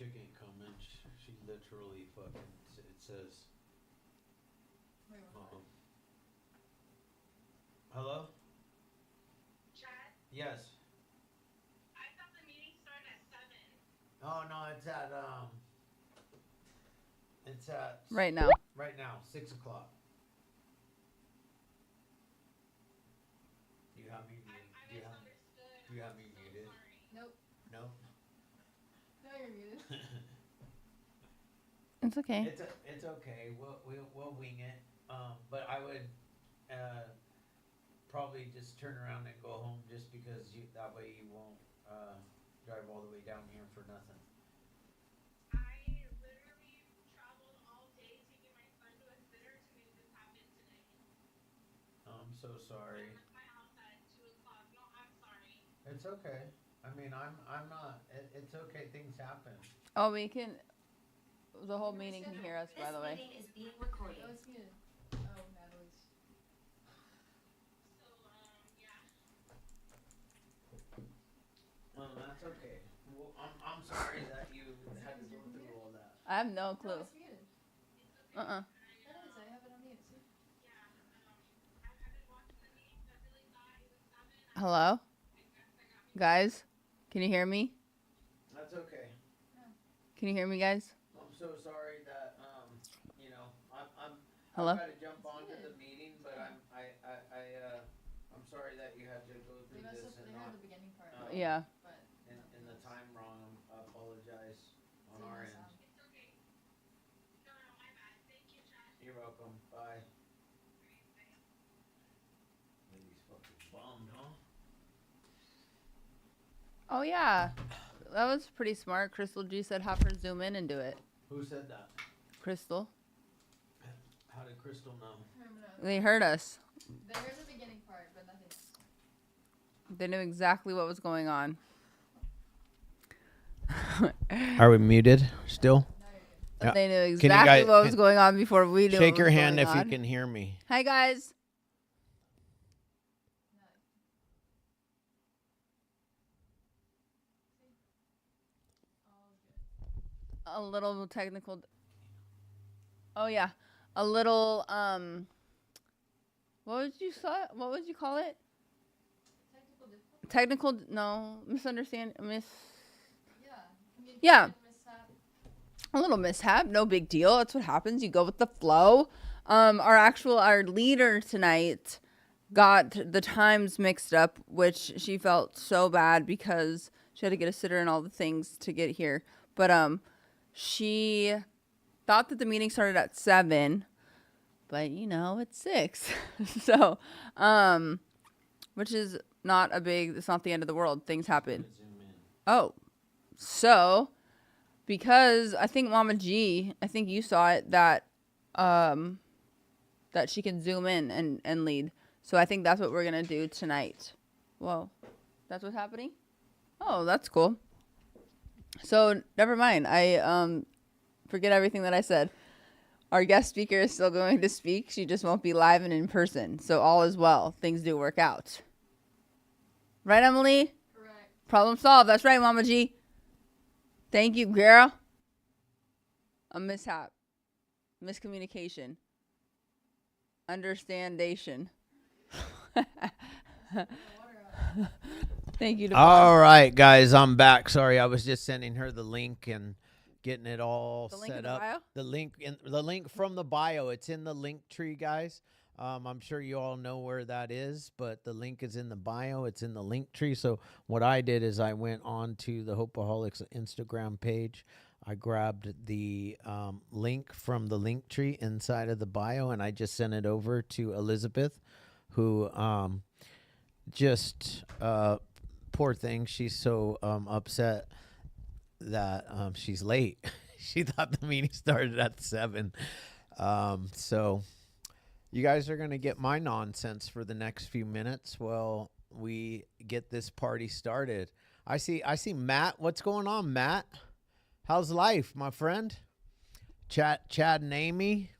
chick ain't coming. She literally fucking. It says. Wait, what? Hello. Chad, Yes. I thought the meeting started at 7. Oh no, it's at It's at Right now. Right now, 6 o'clock. Do you have me? I Do you have? misunderstood. Do you have I'm me so muted? sorry. Nope. No. No, you're muted. It's okay. It's okay. We'll wing it. But I would probably just turn around and go home just because that way you won't drive all the way down here for nothing. I literally traveled all day taking my son to a sitter to make this happen today. I'm so I sorry. left my house at 2 o'clock. No, I'm sorry. It's okay. I mean, I'm not. It's okay. Things happen. Oh, we can. The whole meeting can hear us, by the way. This meeting is being recorded. Oh, it's muted. Oh, Natalie's. So, yeah. Well, that's okay. Well, I'm sorry that you had to go through all that. I have no No, clue. it's muted. Uh-uh. That is. I have it on mute. See? Yeah. I've been watching the meetings. I really thought it was 7. Hello? I guess I got me. Guys? Can you hear me? That's okay. Can you hear me, guys? I'm so sorry that I'm Hello? I try to jump onto the meeting, but I'm sorry that you had to go They through must this have. and They not heard the beginning part. Yeah. But in the time wrong. I apologize on it's in our the end. sound. It's okay. No, my bad. Thank you, Chad. You're welcome. Bye. Alright, bye. Lady's fucking bummed, huh? Oh, yeah. That was pretty smart. Crystal G said have her zoom in and do it. Who said that? Crystal. How did Crystal know? They heard us. They heard the beginning part, but nothing else. They knew exactly what was going on. Are we muted still? Now you're good. Yeah. They knew you exactly guys- what was going on before we knew Shake what your was hand going if you on. can hear me. Hi, guys. A little technical. Oh yeah, a little What would you say? What would you call it? Technical difficulty. Technical? No, misunderstand. Yeah. Yeah. Communication mishap. A little mishap. No big deal. That's what happens. You go with the flow. Our leader tonight got the times mixed up, which she felt so bad because she had to get a sitter and all the things to get here. But she thought that the meeting started at 7, but it's 6. So, which is not it's not the end of the world. Things happen. Zoom in. Oh, so because I think Mama G, I think you saw it that she can zoom in and lead. So I think that's what we're gonna do tonight. Whoa, that's what's happening? Oh, that's cool. So never mind. I forget everything that I said. Our guest speaker is still going to speak. She just won't be live and in person. So all is well. Things do work out. Right, Emily? Correct. Problem solved. That's right, Mama G. Thank you, girl. A mishap. Miscommunication. Understandation. Thank you. Devon. All right, guys, I'm back. Sorry, I was just sending her the link and getting it all The link in set the up. bio? The link from the bio. It's in the link tree, guys. I'm sure you all know where that is, but the link is in the bio. It's in the link tree. So what I did is I went on to the Hopeaholics Instagram page. I grabbed the link from the link tree inside of the bio, and I just sent it over to Elizabeth, who poor thing. She's so upset that she's late. She thought the meeting started at 7. So you guys are going to get my nonsense for the next few minutes while we get this party started. I see Matt. What's going on, Matt? How's life, my friend? Chad and Amy.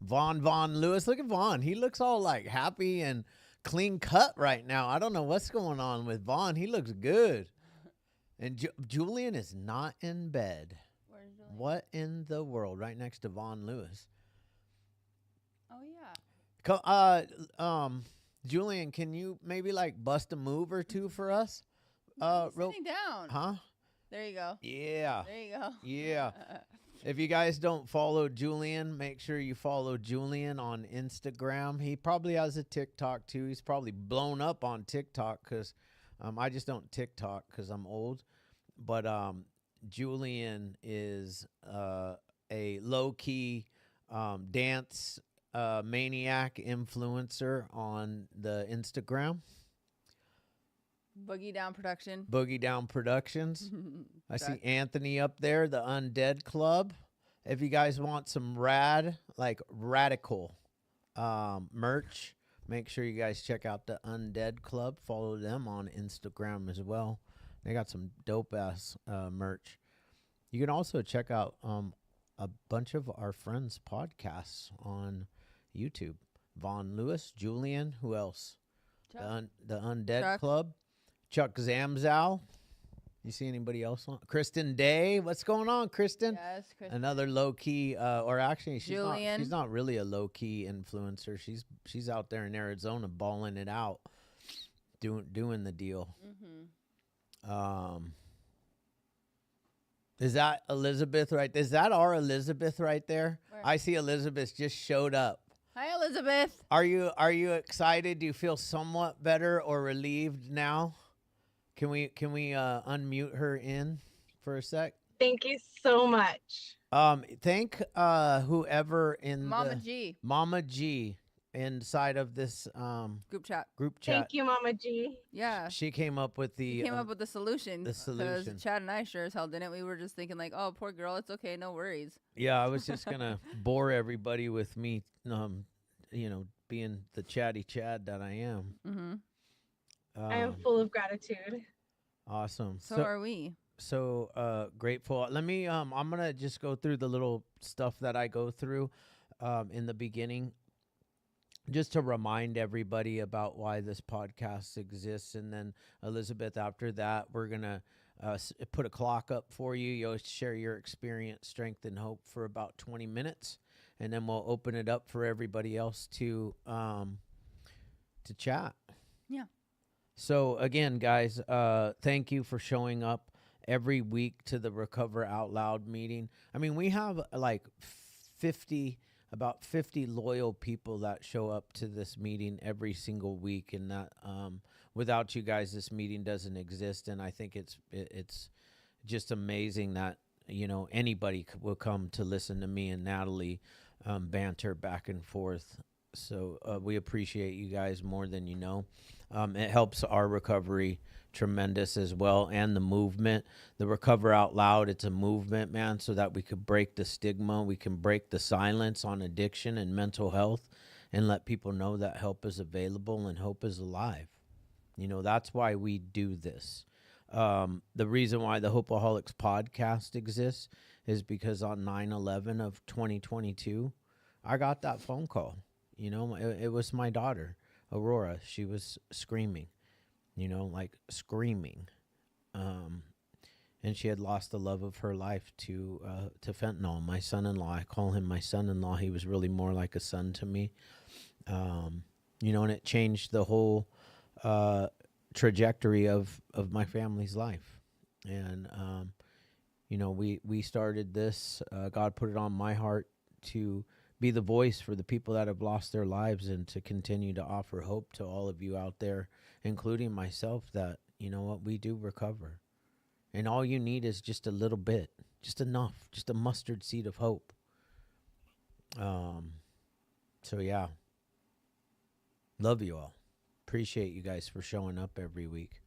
Vaughn Lewis. Look at Vaughn. He looks all like happy and clean cut right now. I don't know what's going on with Vaughn. He looks good. And Julian is not in bed. Where's Julian? What in the world? Right next to Von Lewis. Oh yeah. Julian, can you maybe like bust a move or two for us? He's sitting down. Huh? There you go. Yeah. There you go. Yeah. If you guys don't follow Julian, make sure you follow Julian on Instagram. He probably has a TikTok too. He's probably blown up on TikTok because I just don't TikTok because I'm old. But Julian is a low-key dance maniac influencer on the Instagram. Boogie Down Production. Boogie Down Productions. I see Check. Anthony up there, the Undead Club. If you guys want some radical merch, make sure you guys check out the Undead Club. Follow them on Instagram as well. They got some dope ass merch. You can also check out a bunch of our friends' podcasts on YouTube. Von Lewis, Julian, who else? Chuck. The Undead Chuck. Club. Chuck Zamzow. You see anybody else on? Kristen Day. What's going on, Kristen? Yes, Chris. Another low key, or actually, Julian. she's not really a low key influencer. She's out there in Arizona balling it out, doing the deal. Is that Elizabeth right? Is that our Elizabeth right there? Where? I see Elizabeth just showed up. Hi, Elizabeth. Are you excited? Do you feel somewhat better or relieved now? Can we unmute her in for a sec? Thank you so much. Thank whoever in Mama the G. Mama G inside of this Group chat. group chat. Thank you, Mama G. Yeah. She came up with the He came up with the solution. the solution. Because Chad and I sure as hell didn't. We were just thinking like, oh, poor girl. It's okay. No worries. Yeah, I was just gonna bore everybody with me, being the chatty Chad that I am. Mm-hmm. I am full of gratitude. Awesome. So are we. So grateful. Let me I'm gonna just go through the little stuff that I go through in the beginning, just to remind everybody about why this podcast exists. And then Elizabeth, after that, we're gonna put a clock up for you. You'll share your experience, strength, and hope for about 20 minutes, and then we'll open it up for everybody else to chat. Yeah. So again, guys, thank you for showing up every week to the Recover Out Loud meeting. I mean, we have like about 50 loyal people that show up to this meeting every single week, and that without you guys, this meeting doesn't exist. And I think it's just amazing that anybody will come to listen to me and Natalie banter back and forth. So we appreciate you guys more than you know. It helps our recovery tremendous as well, and the movement. The Recover Out Loud, it's a movement, man, so that we could break the stigma. We can break the silence on addiction and mental health and let people know that help is available and hope is alive. That's why we do this. The reason why the Hopeaholics podcast exists is because on 9/11 of 2022, I got that phone call. It was my daughter, Aurora. She was screaming, screaming. And she had lost the love of her life to fentanyl. My son-in-law, I call him my son-in-law. He was really more like a son to me. And it changed the whole trajectory of my family's life. And, we started this. God put it on my heart to be the voice for the people that have lost their lives, and to continue to offer hope to all of you out there, including myself, that, we do recover. And all you need is just a little bit, just enough, just a mustard seed of hope. So yeah. Love you all. Appreciate you guys for showing up every week.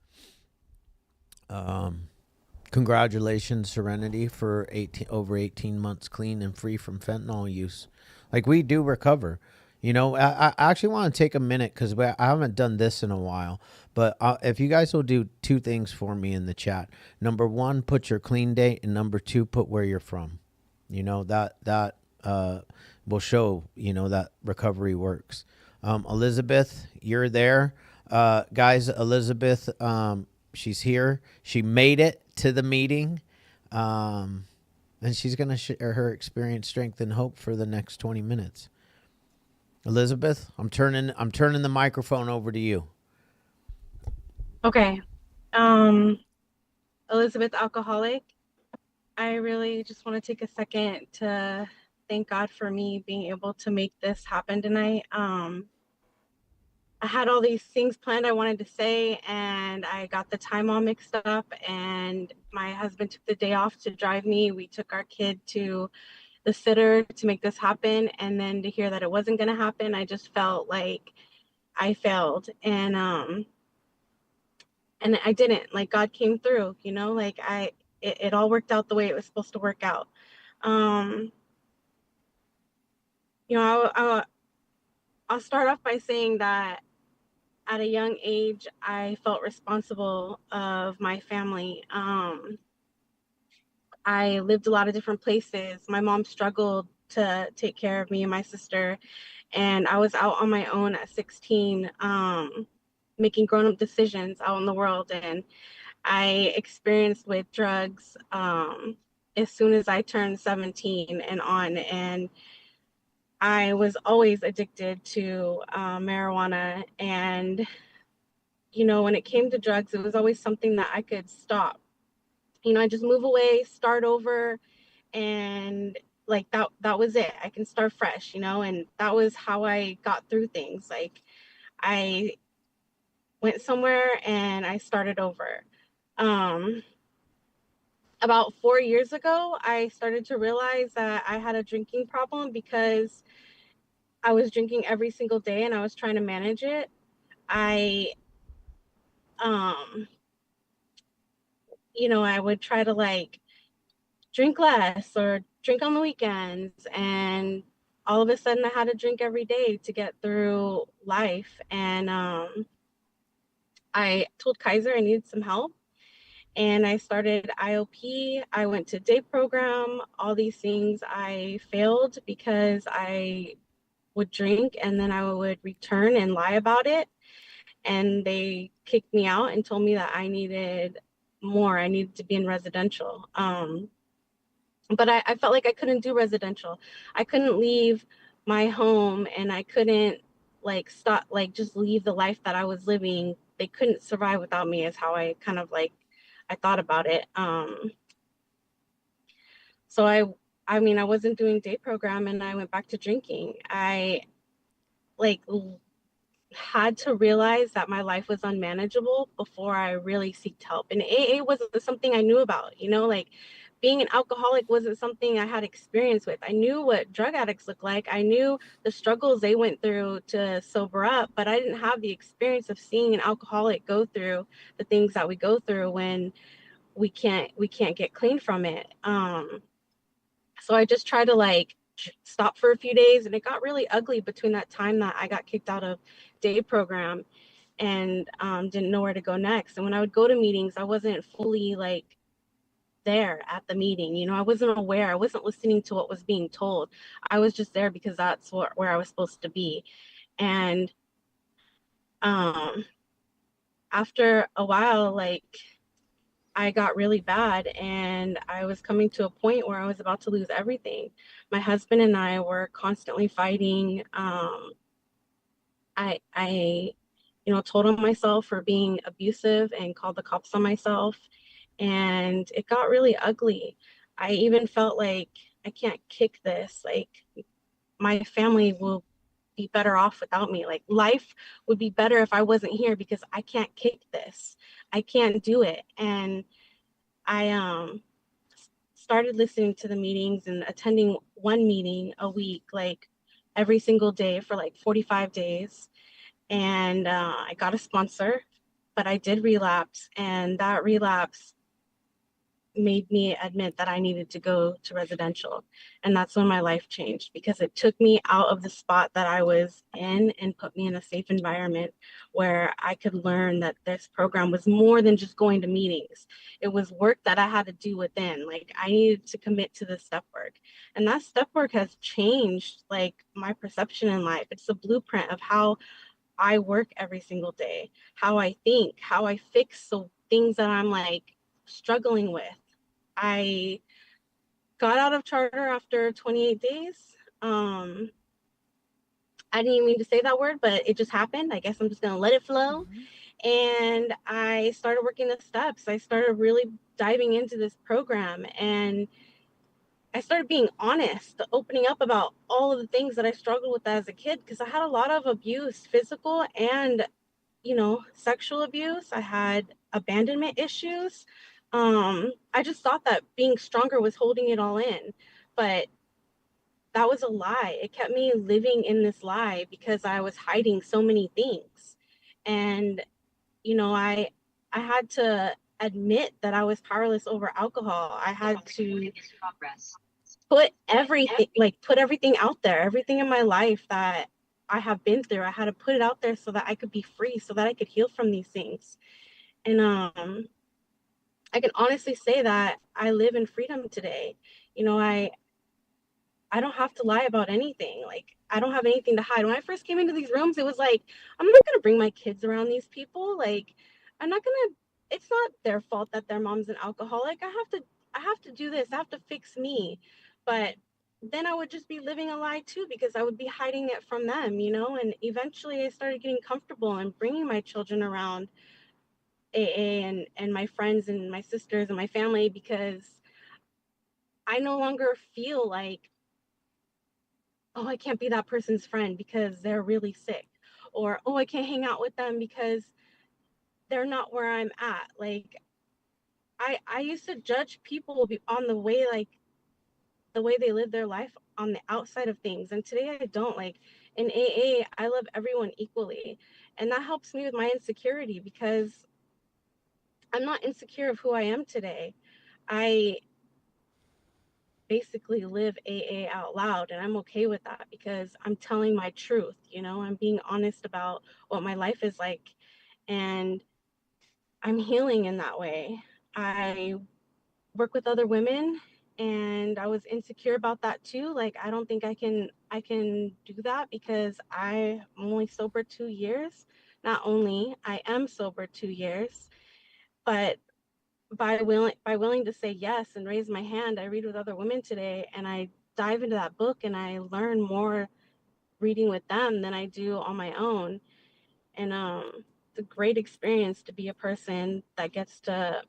Congratulations, Serenity, for over 18 months clean and free from fentanyl use. Like, we do recover. I actually want to take a minute, because I haven't done this in a while. But if you guys will do two things for me in the chat. Number one, put your clean date. And number two, put where you're from. That will show, that recovery works. Elizabeth, you're there. Guys, Elizabeth she's here. She made it to the meeting, and she's gonna share her experience, strength, and hope for the next 20 minutes. Elizabeth, I'm turning the microphone over to you. Okay. Elizabeth, alcoholic. I really just want to take a second to thank God for me being able to make this happen tonight. I had all these things planned I wanted to say, and I got the time all mixed up, and my husband took the day off to drive me. We took our kid to the sitter to make this happen, and then to hear that it wasn't going to happen, I just felt like I failed. And I didn't. Like, God came through, you know, like it all worked out the way it was supposed to work out. You know, I'll start off by saying that at a young age, I felt responsible of my family. I lived a lot of different places. My mom struggled to take care of me and my sister, and I was out on my own at 16, making grown-up decisions out in the world. And I experienced with drugs as soon as I turned 17 and on, and I was always addicted to marijuana. And you know, when it came to drugs, it was always something that I could stop. You know, I just move away, start over, and like that was it. I can start fresh, you know, and that was how I got through things. Like, I went somewhere and I started over. About 4 years ago, I started to realize that I had a drinking problem because I was drinking every single day and I was trying to manage it. I you know, I would try to like drink less or drink on the weekends, and all of a sudden I had to drink every day to get through life. And I told Kaiser I needed some help, and I started IOP. I went to day program, all these things. I failed because I would drink and then I would return and lie about it, and they kicked me out and told me that I needed more. I needed to be in residential. But I felt like I couldn't do residential. I couldn't leave my home, and I couldn't like stop, like just leave the life that I was living. They couldn't survive without me, is how I kind of like, I thought about it. So I mean, I wasn't doing day program and I went back to drinking. I like had to realize that my life was unmanageable before I really seeked help. And AA wasn't something I knew about, you know, like being an alcoholic wasn't something I had experience with. I knew what drug addicts look like. I knew the struggles they went through to sober up, but I didn't have the experience of seeing an alcoholic go through the things that we go through when we can't get clean from it. So I just tried to like stop for a few days, and it got really ugly between that time that I got kicked out of day program and didn't know where to go next. And when I would go to meetings, I wasn't fully like there at the meeting. You know, I wasn't aware. I wasn't listening to what was being told. I was just there because that's where I was supposed to be. And after a while, like, I got really bad, and I was coming to a point where I was about to lose everything. My husband and I were constantly fighting. I you know, told on myself for being abusive and called the cops on myself, and it got really ugly. I even felt like I can't kick this. Like, my family will be better off without me. Like, life would be better if I wasn't here because I can't kick this. I can't do it. And I started listening to the meetings and attending one meeting a week, like every single day for like 45 days. And I got a sponsor, but I did relapse, and that relapse made me admit that I needed to go to residential. And that's when my life changed, because it took me out of the spot that I was in and put me in a safe environment where I could learn that this program was more than just going to meetings. It was work that I had to do within. Like, I needed to commit to the step work. And that step work has changed like my perception in life. It's a blueprint of how I work every single day, how I think, how I fix so things that I'm like struggling with. I got out of charter after 28 days. I didn't even mean to say that word, but it just happened. I guess I'm just going to let it flow. And I started working the steps. I started really diving into this program, and I started being honest, opening up about all of the things that I struggled with as a kid, because I had a lot of abuse, physical and, sexual abuse. I had abandonment issues. I just thought that being stronger was holding it all in, but that was a lie. It kept me living in this lie because I was hiding so many things. And, I had to admit that I was powerless over alcohol. I had to put everything out there, everything in my life that I have been through. I had to put it out there so that I could be free, so that I could heal from these things. And I can honestly say that I live in freedom today. I don't have to lie about anything. Like, I don't have anything to hide. When I first came into these rooms, it was like, I'm not going to bring my kids around these people. Like, I'm not going to, it's not their fault that their mom's an alcoholic. I have to do this. I have to fix me. But then I would just be living a lie too, because I would be hiding it from them, and eventually I started getting comfortable and bringing my children around AA and my friends and my sisters and my family, because I no longer feel like, oh, I can't be that person's friend because they're really sick, or, oh, I can't hang out with them because they're not where I'm at. Like, I used to judge people on the way they live their life on the outside of things. And today I don't. Like, in AA, I love everyone equally. And that helps me with my insecurity, because I'm not insecure of who I am today. I basically live AA out loud, and I'm okay with that, because I'm telling my truth. I'm being honest about what my life is like, and I'm healing in that way. I work with other women, and I was insecure about that too. Like, I don't think I can do that, because I'm only sober 2 years. Not only I am sober 2 years, but by willing to say yes and raise my hand, I read with other women today, and I dive into that book, and I learn more reading with them than I do on my own. And it's a great experience to be a person that gets to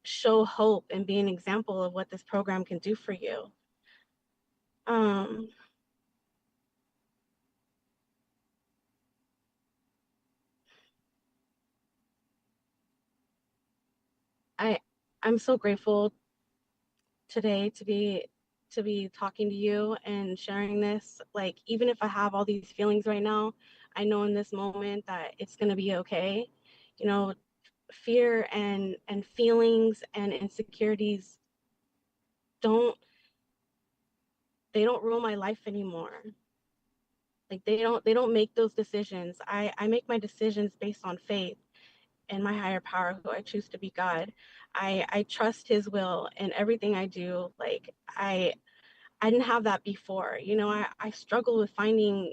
show hope and be an example of what this program can do for you. Um, I I'm so grateful today to be talking to you and sharing this. Like, even if I have all these feelings right now, I know in this moment that it's going to be okay. Fear and feelings and insecurities don't they don't rule my life anymore. Like, they don't make those decisions. I make my decisions based on faith and my higher power, who I choose to be God. I trust his will in everything I do. Like, I didn't have that before. I struggled with finding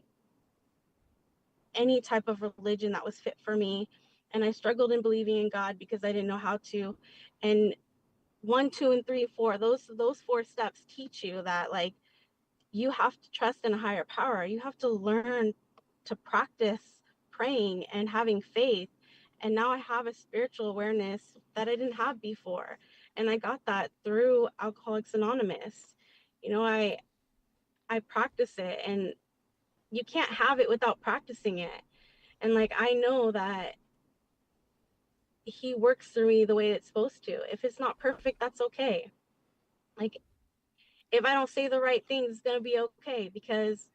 any type of religion that was fit for me. And I struggled in believing in God because I didn't know how to. And 1, 2, and 3, 4, those 4 steps teach you that, like, you have to trust in a higher power. You have to learn to practice praying and having faith. And now I have a spiritual awareness that I didn't have before. And I got that through Alcoholics Anonymous. I practice it, and you can't have it without practicing it. And, like, I know that he works through me the way it's supposed to. If it's not perfect, that's okay. Like, if I don't say the right things, it's going to be okay, because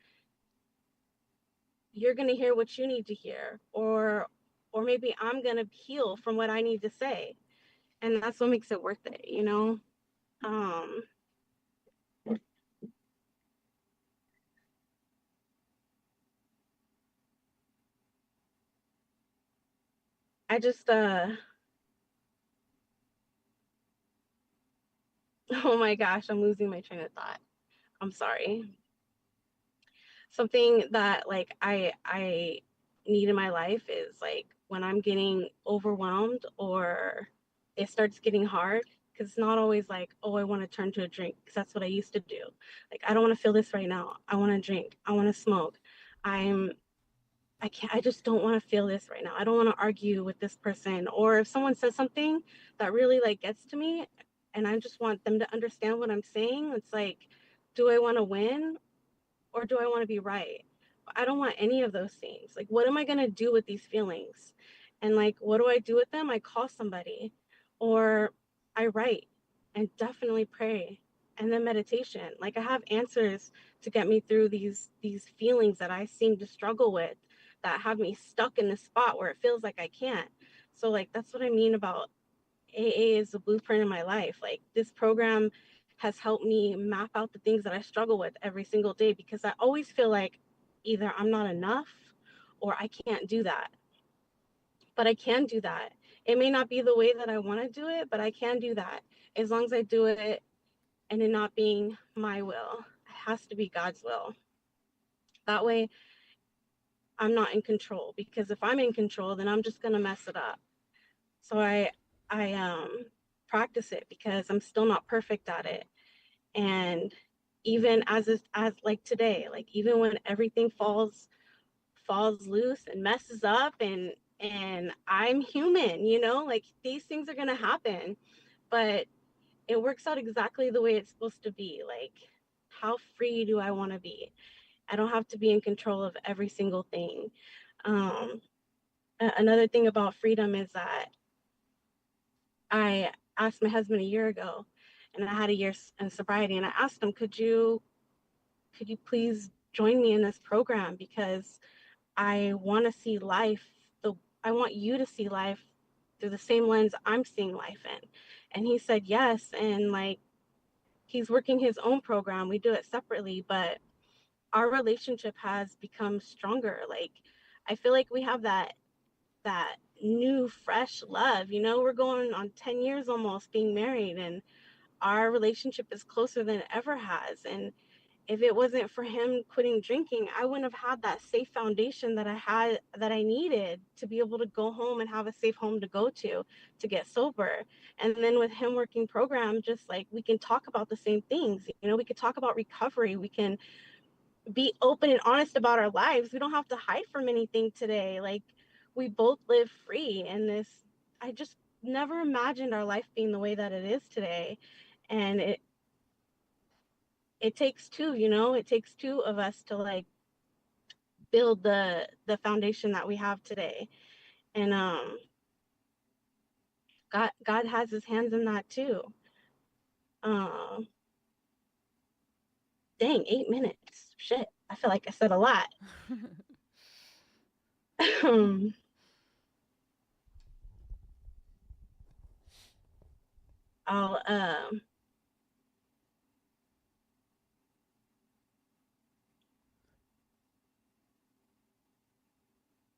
you're going to hear what you need to hear, or maybe I'm going to heal from what I need to say. And that's what makes it worth it. Um, I just, oh my gosh, I'm losing my train of thought. I'm sorry. Something that, like, I need in my life is, like, when I'm getting overwhelmed or it starts getting hard, because it's not always like, oh, I want to turn to a drink, because that's what I used to do. Like, I don't want to feel this right now. I want to drink. I want to smoke. I'm I can't, I just don't want to feel this right now. I don't want to argue with this person. Or if someone says something that really like gets to me and I just want them to understand what I'm saying, it's like, do I want to win or do I want to be right? I don't want any of those things. Like, what am I going to do with these feelings? And like, what do I do with them? I call somebody or I write and definitely pray and then meditation. Like, I have answers to get me through these feelings that I seem to struggle with that have me stuck in this spot where it feels like I can't. So like, that's what I mean about AA is the blueprint in my life. Like, this program has helped me map out the things that I struggle with every single day, because I always feel like either I'm not enough or I can't do that. But I can do that. It may not be the way that I want to do it, but I can do that as long as I do it and it not being my will. It has to be God's will. That way I'm not in control, because if I'm in control, then I'm just going to mess it up. So I practice it because I'm still not perfect at it. And even as like today, like even when everything falls loose and messes up, and I'm human, like these things are going to happen, but it works out exactly the way it's supposed to be. Like, how free do I want to be? I don't have to be in control of every single thing. um Another thing about freedom is that I asked my husband a year ago, and I had a year in sobriety, and I asked him, could you please join me in this program, because I want to see life the I want you to see life through the same lens I'm seeing life in. And he said yes, and like, he's working his own program. We do it separately, but our relationship has become stronger. Like, I feel like we have that new fresh love. We're going on 10 years almost being married, and our relationship is closer than it ever has. And if it wasn't for him quitting drinking, I wouldn't have had that safe foundation that I needed to be able to go home and have a safe home to go to get sober. And then with him working program, just like, we can talk about the same things. We could talk about recovery. We can be open and honest about our lives. We don't have to hide from anything today. Like, we both live free. And I just never imagined our life being the way that it is today. And it takes two, it takes two of us to like build the foundation that we have today. And God has his hands in that too. Um Dang, 8 minutes. Shit. I feel like I said a lot. I'll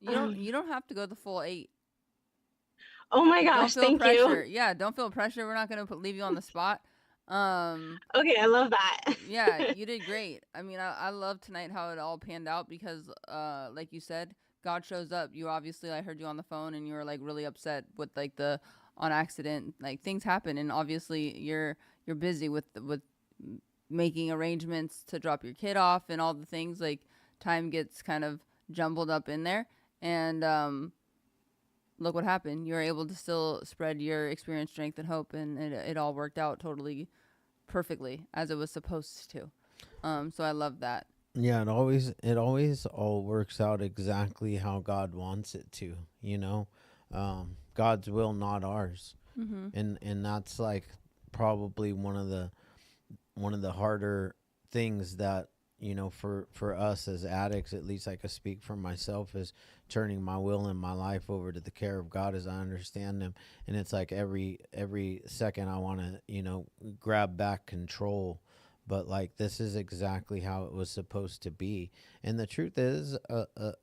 You don't have to go the full 8. oh my Don't gosh, feel thank pressure. you. Yeah, don't feel pressure. We're not gonna leave you on the spot. Okay, I love that. Yeah, you did great. I mean, I love tonight how it all panned out because, like you said, God shows up. You obviously, I heard you on the phone and you were like really upset with like the on accident, like things happen, and obviously you're busy with making arrangements to drop your kid off and all the things. Like, time gets kind of jumbled up in there, and look what happened. You were able to still spread your experience, strength, and hope, and it all worked out totally perfectly as it was supposed to. So I love that. Yeah, it always all works out exactly how God wants it to, God's will, not ours. Mm-hmm. And that's like probably one of the harder things that, for us as addicts, at least I could speak for myself, is turning my will and my life over to the care of God as I understand them. And it's like every second I want to, grab back control, but like, this is exactly how it was supposed to be. And the truth is,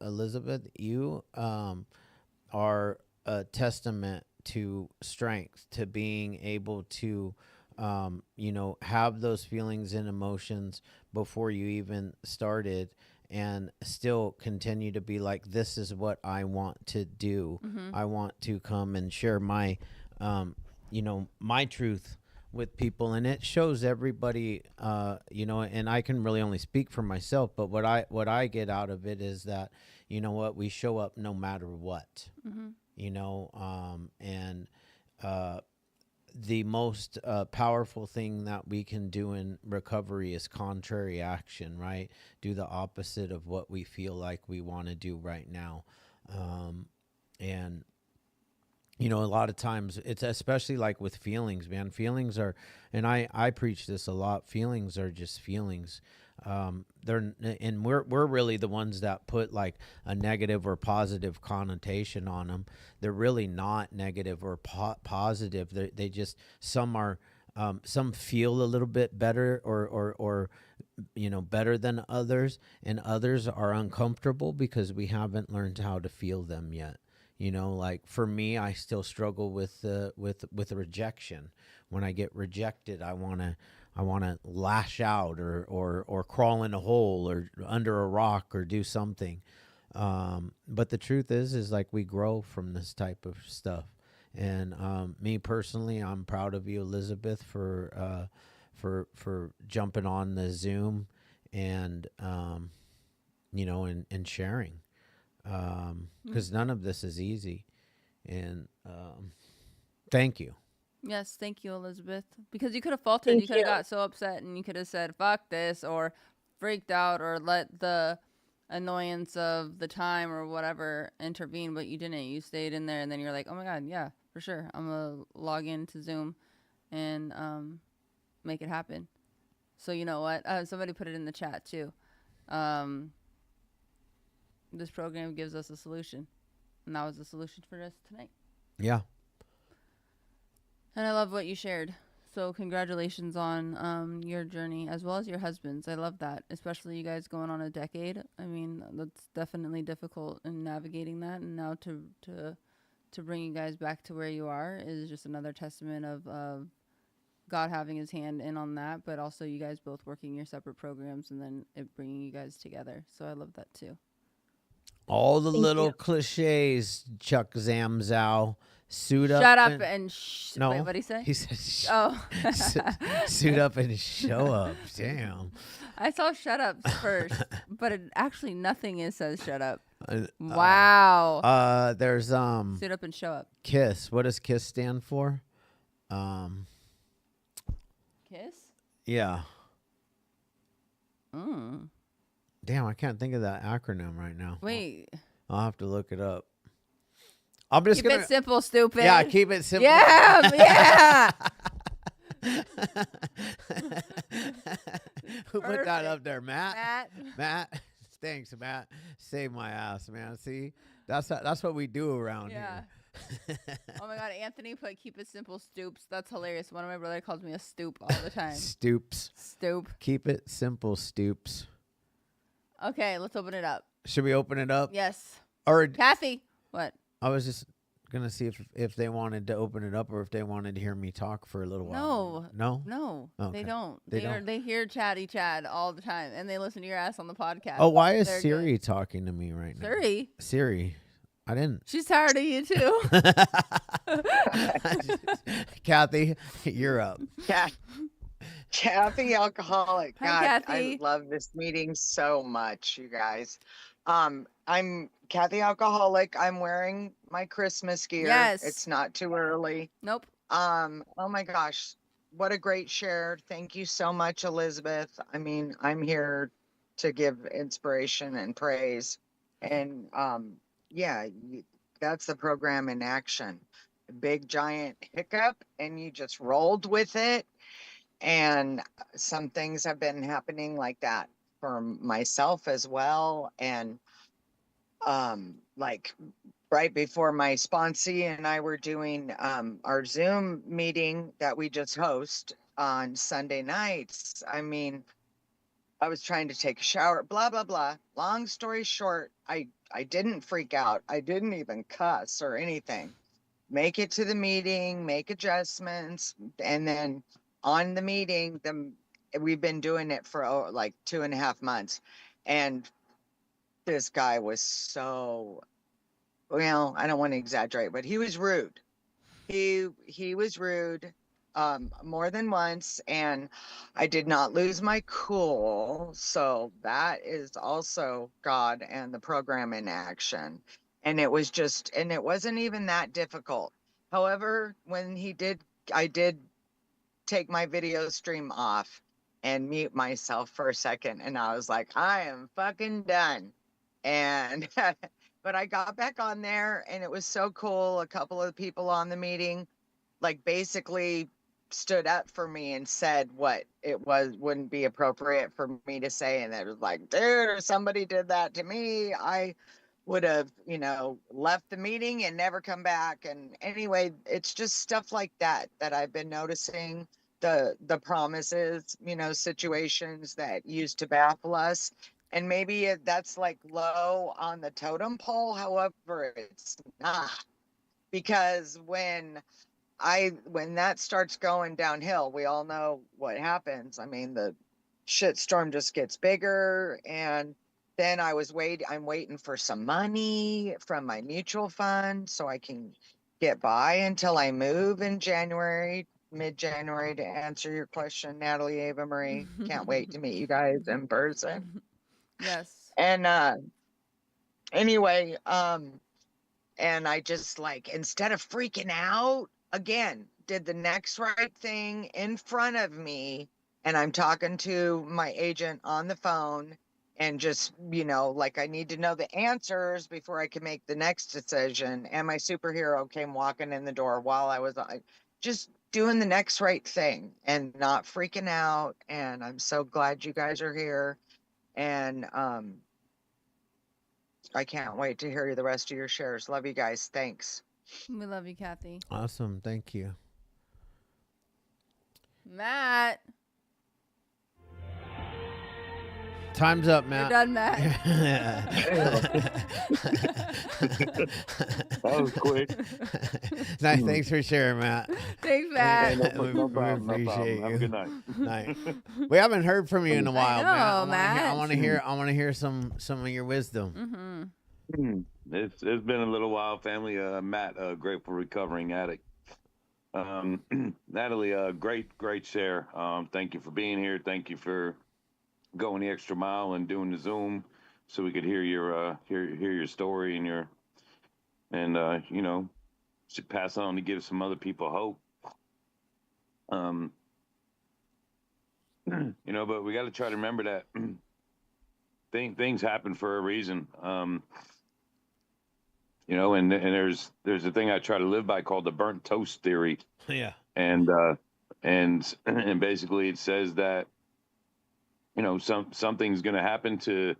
Elizabeth, you are a testament to strength, to being able to have those feelings and emotions before you even started, and still continue to be like, this is what I want to do. Mm-hmm. I want to come and share my, my truth with people, and it shows everybody, and I can really only speak for myself, but what I get out of it is that, you know what, we show up no matter what, Mm-hmm. and the most powerful thing that we can do in recovery is contrary action, right? Do the opposite of what we feel like we want to do right now. And a lot of times it's especially like with feelings, man. Feelings are, and I preach this a lot. Feelings are just feelings. We're really the ones that put like a negative or positive connotation on them. They're really not negative or positive. They just, some are, some feel a little bit better or better than others, and others are uncomfortable because we haven't learned how to feel them yet. Like for me, I still struggle with rejection. When I get rejected, I want to lash out or crawl in a hole or under a rock or do something. But the truth is like we grow from this type of stuff. And me personally, I'm proud of you, Elizabeth, for jumping on the Zoom and and sharing. Because none of this is easy. And thank you. Yes, thank you, Elizabeth. Because you could have faltered. Thank You could have you. got so upset and you could have said, fuck this, or freaked out, or let the annoyance of the time or whatever intervene, but you didn't. You stayed in there, and then you're like, oh my God, yeah, for sure. I'm going to log into Zoom and make it happen. So you know what? Somebody put it in the chat too. This program gives us a solution. And that was the solution for us tonight. Yeah. And I love what you shared. So congratulations on your journey, as well as your husband's. I love that, especially you guys going on a decade. I mean, that's definitely difficult in navigating that. And now to bring you guys back to where you are is just another testament of God having his hand in on that, but also you guys both working your separate programs and then it bringing you guys together. So I love that too. All the Thank little you. cliches, Chuck Zamzow. Suit up. Shut up and No. wait, what did he say? He said, Oh. suit up and show up. Damn. I saw shut ups first, but it actually nothing says shut up. Uh, Wow. There's Suit up and show up. KISS. What does KISS stand for? Kiss? Yeah. Mm. Damn, I can't think of that acronym right now. Wait. I'll have to look it up. I'm just Keep gonna. it simple, stupid. Yeah, keep it simple. Yeah, yeah. Who put that Perfect. up there, Matt? Matt. Matt. Thanks, Matt. Save my ass, man. See, that's what we do around Yeah. here. Oh my God, Anthony put keep it simple, stoops. That's hilarious. One of my brother calls me a stoop all the time. Stoops. Stoop. Keep it simple, Stoops. Okay, let's open it up. Should we open it up? Yes. Or Kathy. What? I was just gonna see if they wanted to open it up or if they wanted to hear me talk for a little while. No. No, Okay. they don't. They don't? They hear chatty Chad all the time, and they listen to your ass on the podcast. Oh, why is They're Siri good. talking to me right now? Siri. Siri. I didn't. She's tired of you too. Kathy, you're up. Yeah. Kathy Alcoholic. Hi, God, Kathy. I love this meeting so much, you guys. I'm Kathy Alcoholic. I'm wearing my Christmas gear. Yes. It's not too early. Nope. Oh my gosh. What a great share. Thank you so much, Elizabeth. I mean, I'm here to give inspiration and praise. And yeah, that's the program in action. A big giant hiccup and you just rolled with it. And some things have been happening like that for myself as well. And like right before my sponsee and I were doing our Zoom meeting that we just host on Sunday nights. I mean, I was trying to take a shower, blah, blah, blah. Long story short, I didn't freak out. I didn't even cuss or anything. Make it to the meeting, make adjustments. And then on the meeting, we've been doing it for like 2.5 months. And this guy was so, well, I don't want to exaggerate, but he was rude. He was rude more than once, and I did not lose my cool. So that is also God and the program in action. And it was just, and it wasn't even that difficult. However, when I did take my video stream off and mute myself for a second, and I was like, I am fucking done. And but I got back on there, and it was so cool. A couple of the people on the meeting like basically stood up for me and said what it was wouldn't be appropriate for me to say, and it was like, dude, if somebody did that to me, I would have, left the meeting and never come back. And anyway, it's just stuff like that that I've been noticing, the promises, situations that used to baffle us. And maybe that's like low on the totem pole. However, it's not, because when that starts going downhill, we all know what happens. I mean, the shitstorm just gets bigger. And then I'm waiting for some money from my mutual fund so I can get by until I move in January, mid-January, to answer your question, Natalie, Ava Marie. Can't wait to meet you guys in person. Yes. And anyway, and I just, like, instead of freaking out, again, did the next right thing in front of me. And I'm talking to my agent on the phone, and just, like, I need to know the answers before I can make the next decision. And my superhero came walking in the door while I was just doing the next right thing and not freaking out. And I'm so glad you guys are here. And I can't wait to hear the rest of your shares. Love you guys. Thanks. We love you, Kathy. Awesome. Thank you. Matt. Time's up, You're Matt. done, Matt. That was quick. Nice. Thanks for sharing, Matt. Thanks, Hey, Matt. no problem. No appreciate problem. Have a you. good night. Night. We haven't heard from you in a while, know, Matt. I Matt. want to hear some of your wisdom. Mm-hmm. It's been a little while, family. Matt, grateful recovering addict. Natalie, great share. Thank you for being here. Thank you for going the extra mile and doing the Zoom so we could hear your story and should pass on to give some other people hope. But we got to try to remember that things happen for a reason. And there's a thing I try to live by called the burnt toast theory. Yeah. And basically it says that something's going to happen to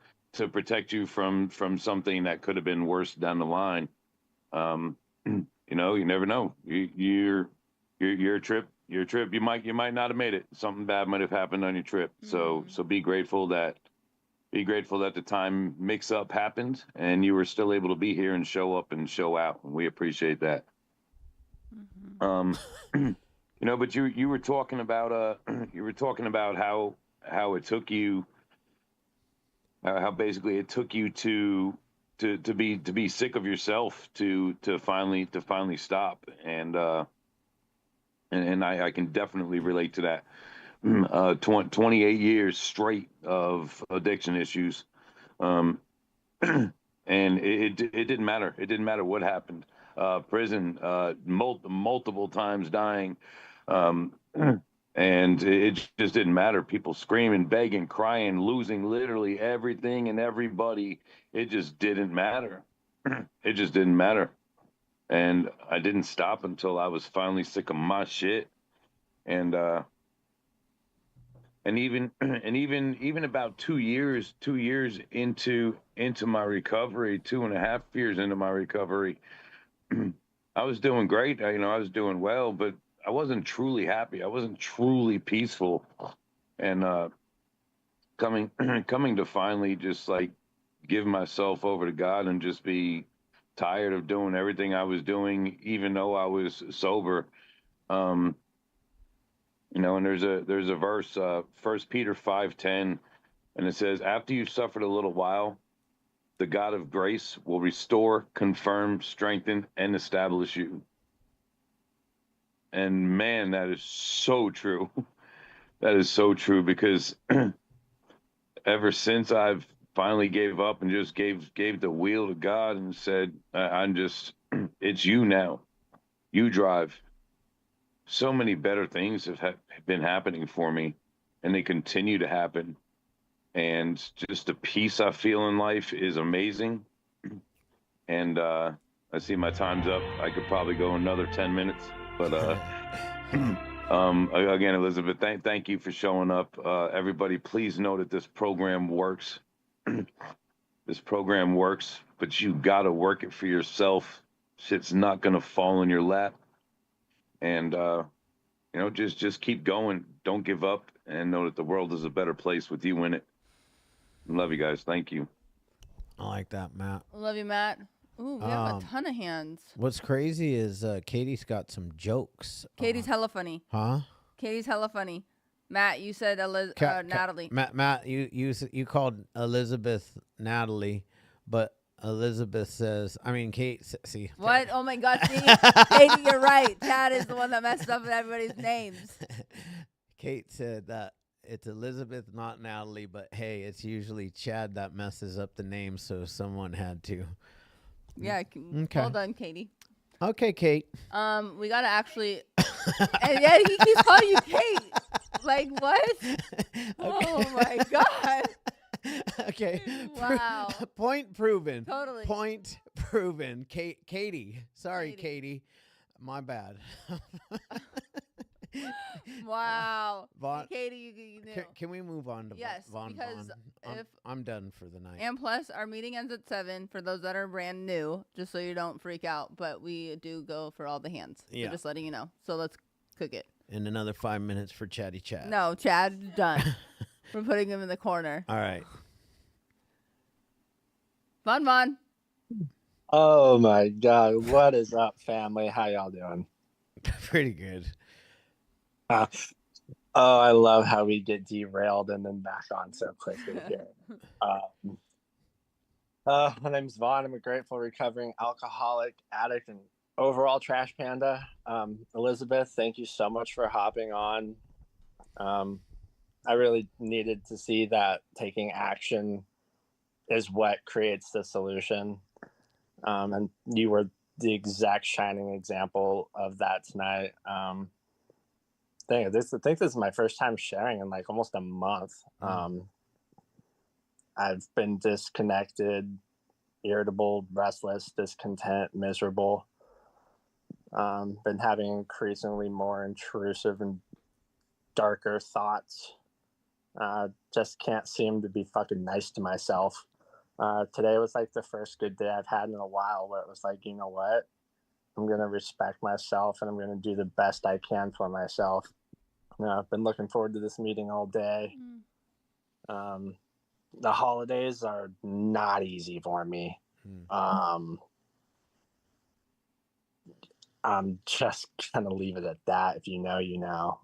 protect you from something that could have been worse down the line. You never know. Your trip, you might not have made it. Something bad might have happened on your trip. So be grateful that the time mix up happened and you were still able to be here and show up and show out. And we appreciate that. But you were talking about how it took you, how basically it took you to be sick of yourself to finally stop. And I can definitely relate to that. 28 years straight of addiction issues. And it didn't matter. It didn't matter what happened. Prison, multiple times dying. And it just didn't matter. People screaming, begging, crying, losing literally everything and everybody. It just didn't matter. It just didn't matter. And I didn't stop until I was finally sick of my shit. And even about 2 years into my recovery, 2.5 years into my recovery, I was doing great. I was doing well, but I wasn't truly happy. I wasn't truly peaceful. And coming to finally just like give myself over to God and just be tired of doing everything I was doing, even though I was sober. And there's a verse, 1 Peter 5:10, and it says, after you've suffered a little while, the God of grace will restore, confirm, strengthen, and establish you. And man, that is so true. That is so true, because ever since I've finally gave up and just gave the wheel to God and said, I'm just, it's you now. You drive. So many better things have been happening for me, and they continue to happen. And just the peace I feel in life is amazing. And I see my time's up. I could probably go another 10 minutes, but again, Elizabeth, thank you for showing up. Everybody, please know that this program works. This program works, but you got to work it for yourself. Shit's not going to fall in your lap. And, just keep going. Don't give up, and know that the world is a better place with you in it. Love you guys. Thank you. I like that, Matt. Love you, Matt. Ooh, we have a ton of hands. What's crazy is Katie's got some jokes. Katie's hella funny. Huh? Katie's hella funny. Matt, you said Natalie. Matt, you called Elizabeth Natalie, but Elizabeth says, I mean, Kate. See what? Oh my God, see, Katie, you're right. Chad is the one that messed up with everybody's names. Kate said that it's Elizabeth, not Natalie, but hey, it's usually Chad that messes up the name, so someone had to. Yeah. Okay. Well done, Katie. Okay, Kate. We gotta actually. And yet he keeps calling you Kate. Like what? Okay. Oh my God. Okay. Wow. Point proven. Totally. Point proven. Katie. Sorry, Katie. My bad. Wow. Vaughn, Katie, you knew. Can we move on to Yes, Vaughn? because I'm done for the night. And plus, our meeting ends at 7 for those that are brand new, just so you don't freak out. But we do go for all the hands. Yeah. So just letting you know. So let's cook it. In another 5 minutes for Chatty Chat. No, Chad, done. We're putting him in the corner. All right. Vaughn. Oh my God. What is up, family? How y'all doing? Pretty good. Oh, I love how we get derailed and then back on so quickly here. My name's Vaughn. I'm a grateful recovering alcoholic, addict, and overall trash panda. Elizabeth, thank you so much for hopping on. I really needed to see that taking action is what creates the solution. And you were the exact shining example of that tonight. I think this is my first time sharing in like almost a month. I've been disconnected, irritable, restless, discontent, miserable. Been having increasingly more intrusive and darker thoughts. Just can't seem to be fucking nice to myself. Today was like the first good day I've had in a while where it was like, you know what? I'm going to respect myself and I'm going to do the best I can for myself. I've been looking forward to this meeting all day. The holidays are not easy for me. I'm just going to leave it at that. If you know, you know.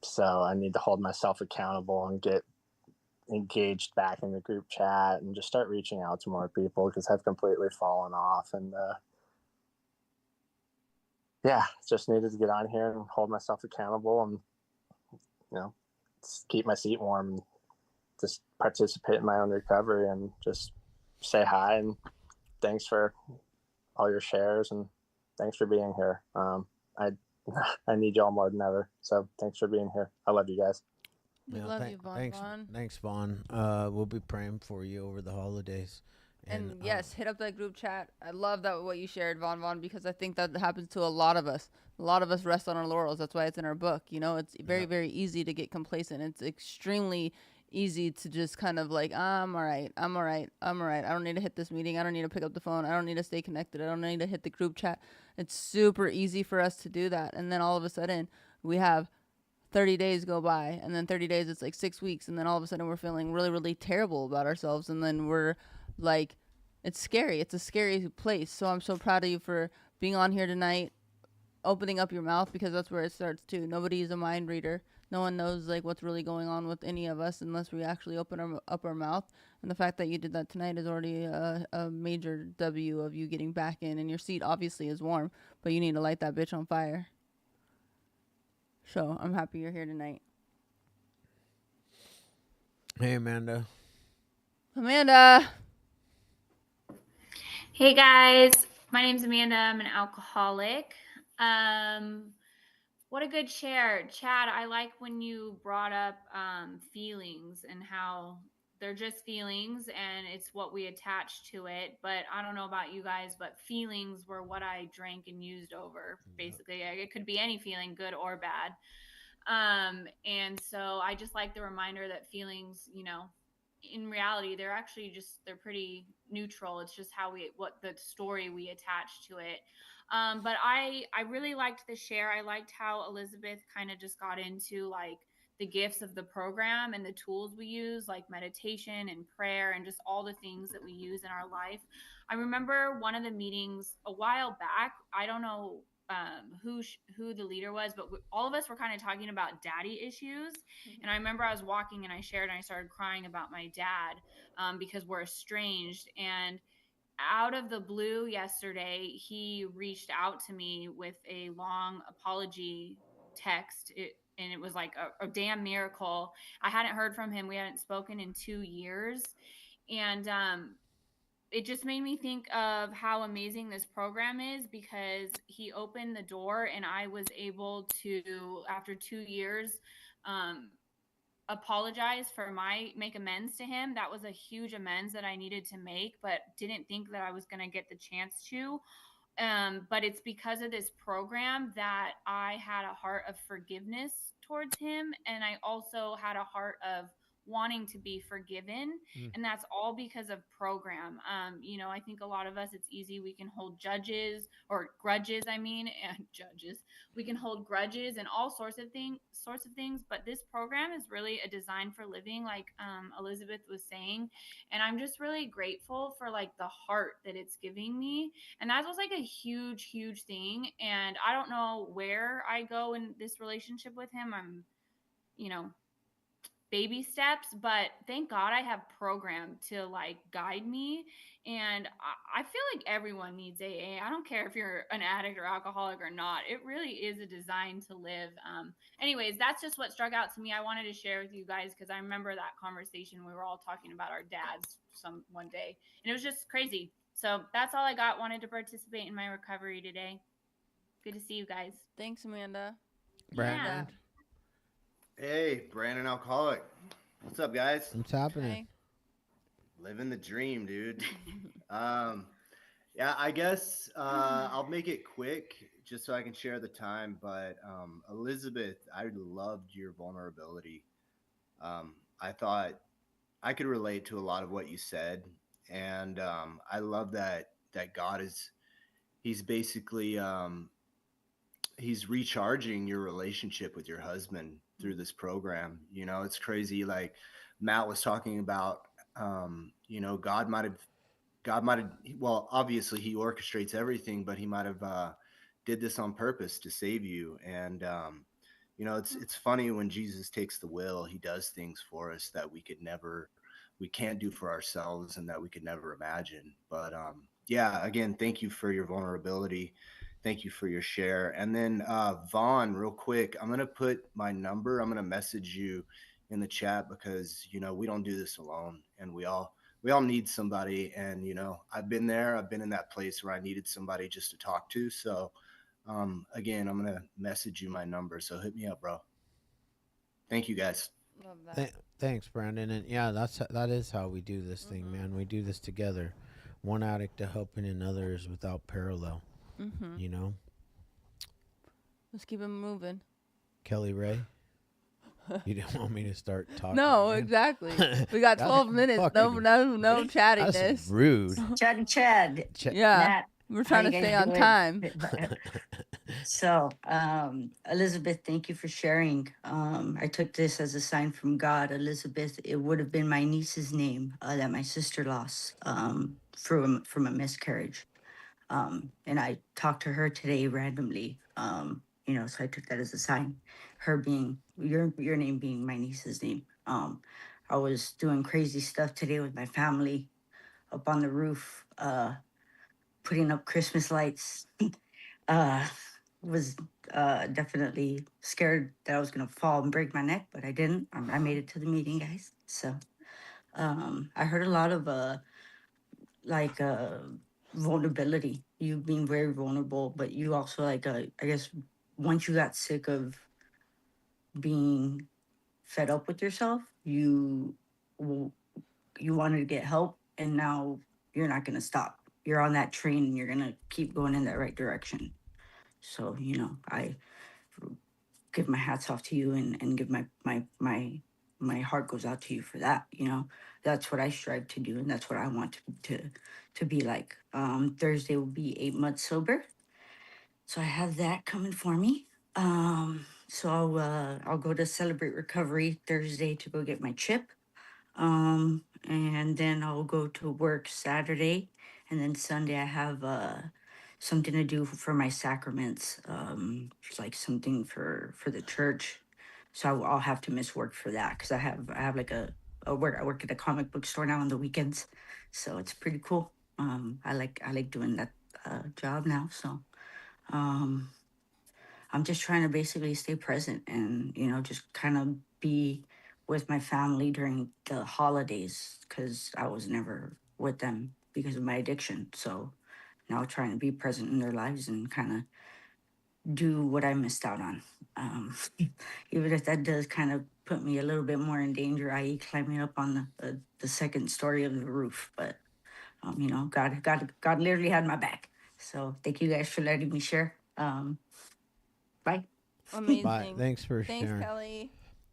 So I need to hold myself accountable and get engaged back in the group chat and just start reaching out to more people because I've completely fallen off. And just needed to get on here and hold myself accountable and, just keep my seat warm and just participate in my own recovery and just say hi and thanks for all your shares and thanks for being here. I need y'all more than ever. So thanks for being here. I love you guys. We love you, Vaughn. Thanks, Vaughn. We'll be praying for you over the holidays. And yes, hit up that group chat. I love that what you shared, Vaughn, because I think that happens to a lot of us. A lot of us rest on our laurels. That's why it's in our book. It's very, very easy to get complacent. It's extremely easy to just kind of like, I'm all right. I don't need to hit this meeting. I don't need to pick up the phone. I don't need to stay connected. I don't need to hit the group chat. It's super easy for us to do that. And then all of a sudden we have 30 days go by, and then 30 days, it's like 6 weeks. And then all of a sudden we're feeling really, really terrible about ourselves. And then we're like, it's scary. It's a scary place. So I'm so proud of you for being on here tonight, opening up your mouth, because that's where it starts too. Nobody is a mind reader. No one knows like what's really going on with any of us unless we actually open our mouth. And the fact that you did that tonight is already a major W of you getting back in. And your seat obviously is warm, but you need to light that bitch on fire. So I'm happy you're here tonight. Hey, Amanda. Amanda. Hey guys, my name's Amanda. I'm an alcoholic. What a good share. Chad, I like when you brought up feelings and how they're just feelings and it's what we attach to it. But I don't know about you guys, but feelings were what I drank and used over. Basically, it could be any feeling, good or bad. And so I just like the reminder that feelings, in reality, they're pretty neutral. It's just what the story we attach to it. But I really liked the share. I liked how Elizabeth kind of just got into like the gifts of the program and the tools we use, like meditation and prayer and just all the things that we use in our life. I remember one of the meetings a while back. I don't know who the leader was, but all of us were kind of talking about daddy issues. And I remember I was walking and I shared and I started crying about my dad because we're estranged. And out of the blue yesterday, he reached out to me with a long apology text. And it was like a damn miracle. I hadn't heard from him. We hadn't spoken in 2 years. And it just made me think of how amazing this program is because he opened the door and I was able to, after 2 years, apologize make amends to him. That was a huge amends that I needed to make, but didn't think that I was going to get the chance to. But it's because of this program that I had a heart of forgiveness towards him. And I also had a heart of wanting to be forgiven. And that's all because of program. I think a lot of us, it's easy. We can hold grudges, and judges. We can hold grudges and all sorts of things. But this program is really a design for living, like Elizabeth was saying. And I'm just really grateful for like the heart that it's giving me. And that was like a huge, huge thing. And I don't know where I go in this relationship with him. I'm, baby steps, but thank God I have program to like guide me. And I feel like everyone needs AA. I don't care if you're an addict or alcoholic or not. It really is a design to live. Anyways, that's just what struck out to me. I wanted to share with you guys because I remember that conversation. We were all talking about our dads one day, and it was just crazy. So that's all I got. Wanted to participate in my recovery today. Good to see you guys. Thanks, Amanda. Brandon. Hey, Brandon Alcoholic. What's up, guys? What's happening? Hey. Living the dream, dude. Yeah, I guess I'll make it quick just so I can share the time. But Elizabeth, I loved your vulnerability. I thought I could relate to a lot of what you said. And I love that God he's basically he's recharging your relationship with your husband through this program. It's crazy. Like Matt was talking about, God might have, well, obviously he orchestrates everything, but he might have did this on purpose to save you. And, it's funny when Jesus takes the wheel, he does things for us that we can't do for ourselves and that we could never imagine. But yeah, again, thank you for your vulnerability. Thank you for your share. And then Vaughn, real quick, I'm going to put my number. I'm going to message you in the chat because, we don't do this alone and we all need somebody. And, I've been there. I've been in that place where I needed somebody just to talk to. So again, I'm going to message you my number. So hit me up, bro. Thank you, guys. Love that. Thanks, Brandon. And yeah, that is how we do this thing, man. We do this together. One addict to helping another is without parallel. Let's keep it moving. Kelly Ray, you didn't want me to start talking. No, man. exactly. We got 12 minutes. No chattiness. That's rude. Chad. Yeah, Matt, we're trying to how you stay guys on doing? time. So, Elizabeth, thank you for sharing. I took this as a sign from God. Elizabeth, it would have been my niece's name that my sister lost from a miscarriage. And I talked to her today randomly, so I took that as a sign. her being your name being my niece's name. I was doing crazy stuff today with my family up on the roof, putting up Christmas lights. Was definitely scared that I was gonna fall and break my neck, but I didn't. I made it to the meeting, guys. So I heard a lot of like vulnerability. You being very vulnerable, but you also like I guess once you got sick of being fed up with yourself, you wanted to get help, and now you're not gonna stop. You're on that train, and you're gonna keep going in that right direction. So I give my hats off to you, and give my heart goes out to you for that. That's what I strive to do, and that's what I want to be like. Thursday will be 8 months sober, so I have that coming for me. So I'll go to Celebrate Recovery Thursday to go get my chip. And then I'll go to work Saturday, and then Sunday I have something to do for my sacraments, like something for the church. So I'll have to miss work for that because I have like a work. I work at a comic book store now on the weekends, so it's pretty cool. I like doing that job now. So I'm just trying to basically stay present and just kind of be with my family during the holidays because I was never with them because of my addiction. So now trying to be present in their lives and kind of do what I missed out on. Even if that does kind of put me a little bit more in danger, i.e. climbing up on the second story of the roof. But, God literally had my back. So thank you guys for letting me share. Bye. Amazing. Bye. Thanks for Thanks, sharing. Kelly.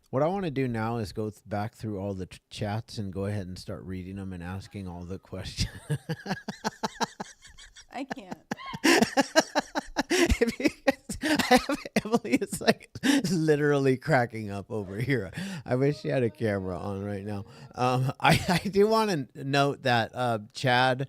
What I want to do now is go back through all the chats and go ahead and start reading them and asking all the questions. I can't. I have Emily is like literally cracking up over here. I wish she had a camera on right now. I do want to note that Chad,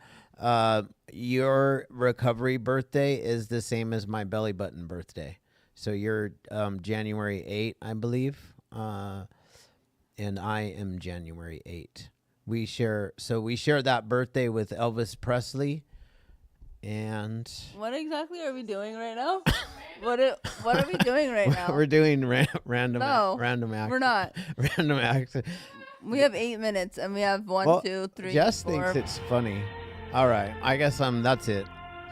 your recovery birthday is the same as my belly button birthday. So you're January 8, I believe. And I am January 8. We share that birthday with Elvis Presley. And what exactly are we doing right now? What are we doing right now? We're doing random acts. We're not. Random acts. We have 8 minutes and we have 1, 2, 3, Jess 4. thinks it's funny. All right. I guess that's it.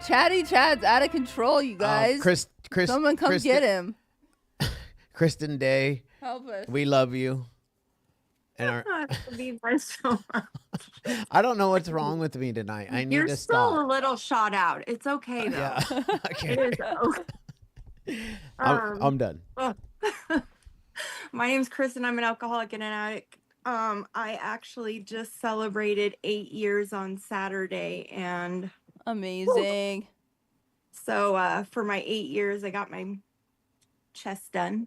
Chatty Chad's out of control, you guys. Someone come get him. Kristen Day. Help us. We love you. And I don't know what's wrong with me tonight. I need to stop. You're still a little shot out. It's okay though. Yeah. Okay. It is okay. I'm done. My name's Kristen. I'm an alcoholic and an addict. I actually just celebrated 8 years on Saturday, and amazing. So for my 8 years, I got my chest done,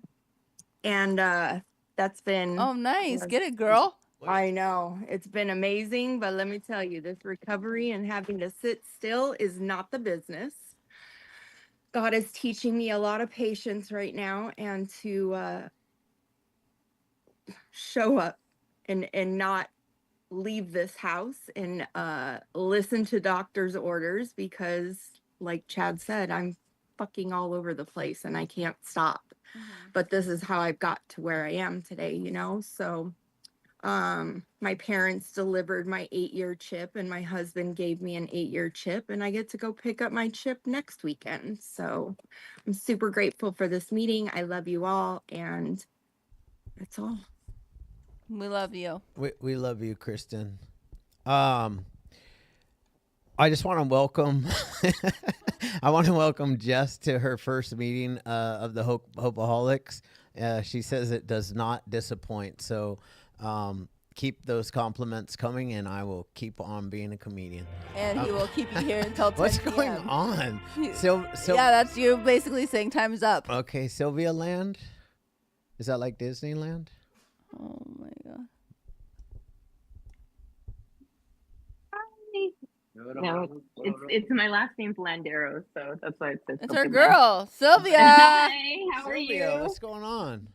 and that's been nice. Get it, girl. I know it's been amazing, but let me tell you, this recovery and having to sit still is not the business. God is teaching me a lot of patience right now, and to show up and not leave this house and listen to doctor's orders, because like Chad said, I'm fucking all over the place and I can't stop. But this is how I've got to where I am today, so my parents delivered my 8-year chip, and my husband gave me an 8-year chip, and I get to go pick up my chip next weekend. So I'm super grateful for this meeting. I love you all, and that's all. We love you. We love you, Kristen. I just want to welcome I want to welcome Jess to her first meeting of the Hopeaholics. She says it does not disappoint. So keep those compliments coming, and I will keep on being a comedian. And he will keep you here until 10 What's p.m. going on? Yeah, that's you basically saying time is up. Okay, Sylvia Land? Is that like Disneyland? Oh, my God. No, it's my last name's Landero, so that's why it says It's our something there. girl, Sylvia. Hi, how are Sylvia, you? what's going on?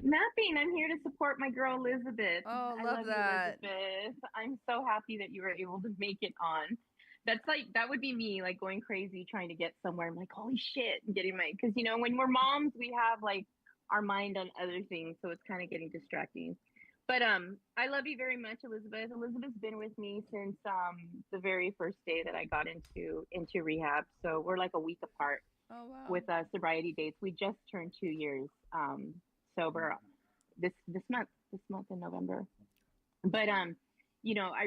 Nothing. I'm here to support my girl Elizabeth. Oh, I love love that. you, Elizabeth. I'm so happy that you were able to make it on. That would be me, like going crazy trying to get somewhere. I'm like, holy shit, and getting my, because when we're moms, we have like our mind on other things, so it's kind of getting distracting. But I love you very much, Elizabeth. Elizabeth's been with me since the very first day that I got into rehab. So we're like a week apart Oh wow. with sobriety dates. We just turned 2 years sober this month in November. But I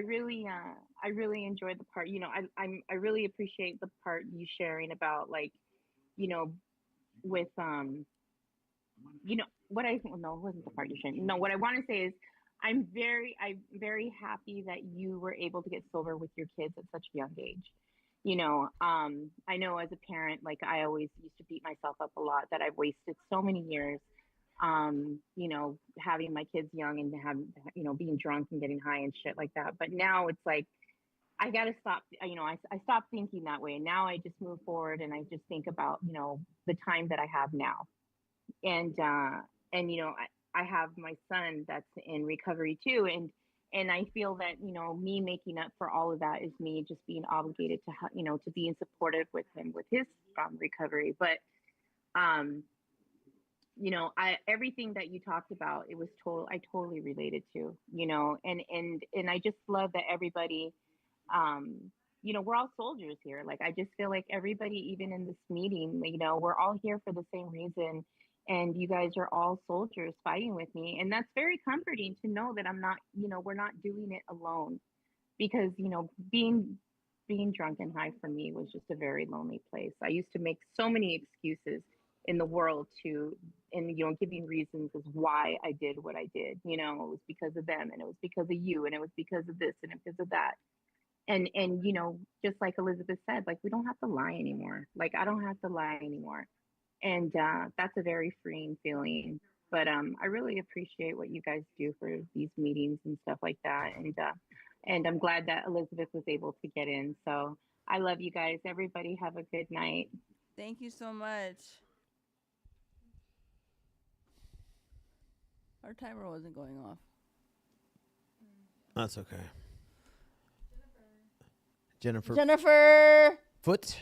really enjoyed the part. I really appreciate the part you sharing about like, with what I no, it wasn't the part you sharing. No, what I want to say is I'm very happy that you were able to get sober with your kids at such a young age. I know as a parent, like I always used to beat myself up a lot that I've wasted so many years, having my kids young and being drunk and getting high and shit like that. But now it's like, I got to stop, I stopped thinking that way. And now I just move forward and I just think about, the time that I have now. And I have my son that's in recovery too. And I feel that, me making up for all of that is me just being obligated to being supportive with him with his recovery. But, everything that you talked about, it was I totally related to, and I just love that everybody, we're all soldiers here. Like, I just feel like everybody, even in this meeting, we're all here for the same reason. And you guys are all soldiers fighting with me. And that's very comforting to know that I'm not, we're not doing it alone, because, being drunk and high for me was just a very lonely place. I used to make so many excuses in the world giving reasons as why I did what I did. It was because of them, and it was because of you, and it was because of this, and because of that. And just like Elizabeth said, like, we don't have to lie anymore. Like, I don't have to lie anymore. And that's a very freeing feeling. But I really appreciate what you guys do for these meetings and stuff like that. And I'm glad that Elizabeth was able to get in. So I love you guys. Everybody have a good night. Thank you so much. Our timer wasn't going off. That's okay. Jennifer. Foot.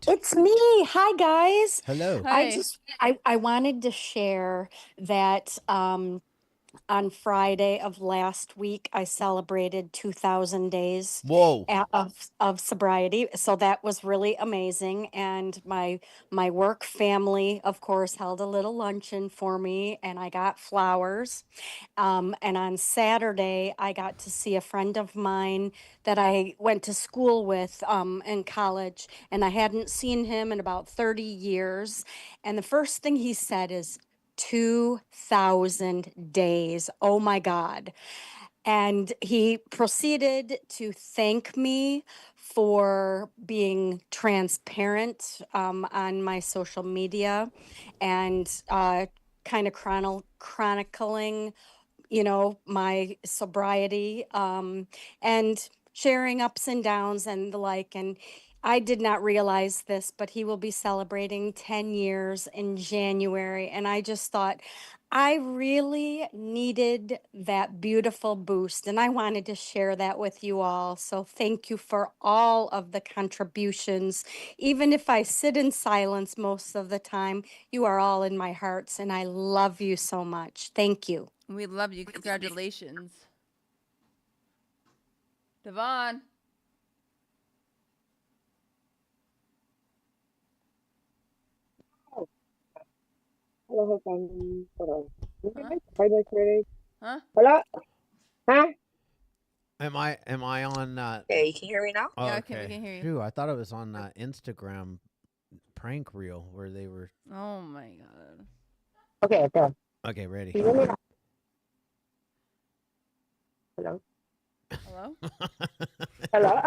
It's me. Hi, guys. Hello. Hi. I wanted to share that on Friday of last week, I celebrated 2,000 days Whoa. of sobriety. So that was really amazing. And my work family, of course, held a little luncheon for me, and I got flowers. And on Saturday, I got to see a friend of mine that I went to school with in college, and I hadn't seen him in about 30 years. And the first thing he said is, 2,000 days. Oh my God. And he proceeded to thank me for being transparent on my social media and kind of chronicling, my sobriety and sharing ups and downs and the like. And I did not realize this, but he will be celebrating 10 years in January. And I just thought I really needed that beautiful boost. And I wanted to share that with you all. So thank you for all of the contributions. Even if I sit in silence most of the time, you are all in my hearts. And I love you so much. Thank you. We love you. Congratulations. Devon. Hello, family. Hold on. Huh? Hi, my critic. Huh? Hello? Huh? Am I on that? Okay, you can hear me now? Oh, Yeah, okay. we can hear you. Phew, I thought it was on that Instagram prank reel where they were. Oh my God. Okay, okay. Okay, ready. Can you hear me now? Hello? Hello? Hello?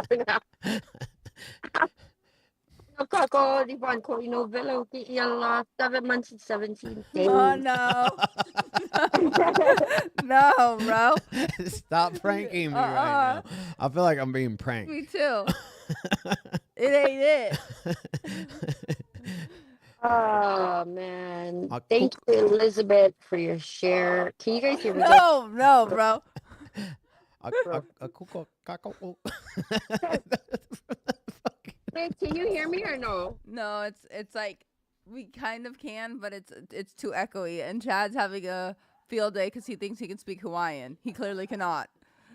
Ako, di ba ko inovela yung 7 months and 17 days. Oh no. No. No, bro. Stop pranking me right now. I feel like I'm being pranked. Me too. It ain't it. Oh man. A Thank you, Elizabeth, for your share. Can you guys hear me? No, bro. Wait, can you hear me or no? No, it's like we kind of can, but it's too echoey. And Chad's having a field day because he thinks he can speak Hawaiian. He clearly cannot.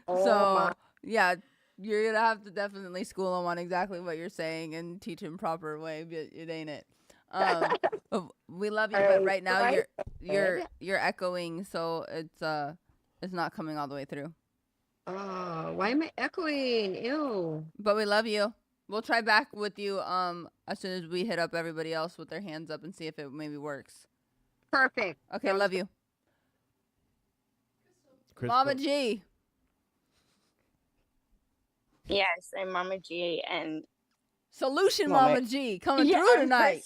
Oh So my. yeah, you're gonna have to definitely school him on exactly what you're saying and teach him proper way. But it ain't it. But we love you, but right now you're echoing, so it's not coming all the way through. Oh, why am I echoing? Ew. But we love you. We'll try back with you as soon as we hit up everybody else with their hands up and see if it maybe works. Perfect. Okay, love you. Mama G. Yes, I'm Mama G and Solution Mama G coming through I'm tonight.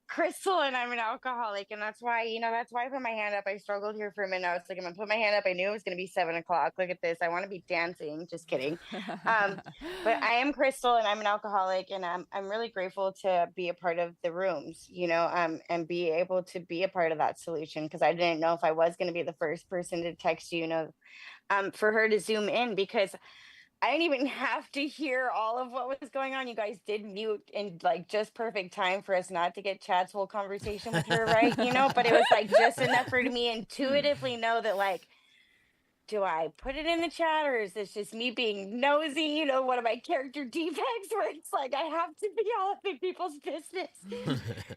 Crystal, and I'm an alcoholic, and that's why I put my hand up. I struggled here for a minute. I was like, I'm gonna put my hand up. I knew it was gonna be 7:00. Look at this. I want to be dancing. Just kidding. But I am Crystal, and I'm an alcoholic, and I'm really grateful to be a part of the rooms, and be able to be a part of that solution because I didn't know if I was gonna be the first person to text for her to zoom in because I didn't even have to hear all of what was going on. You guys did mute in like just perfect time for us not to get Chad's whole conversation with her, right? But it was like just enough for me intuitively know that like, do I put it in the chat or is this just me being nosy? One of my character defects where it's like I have to be all up in people's business.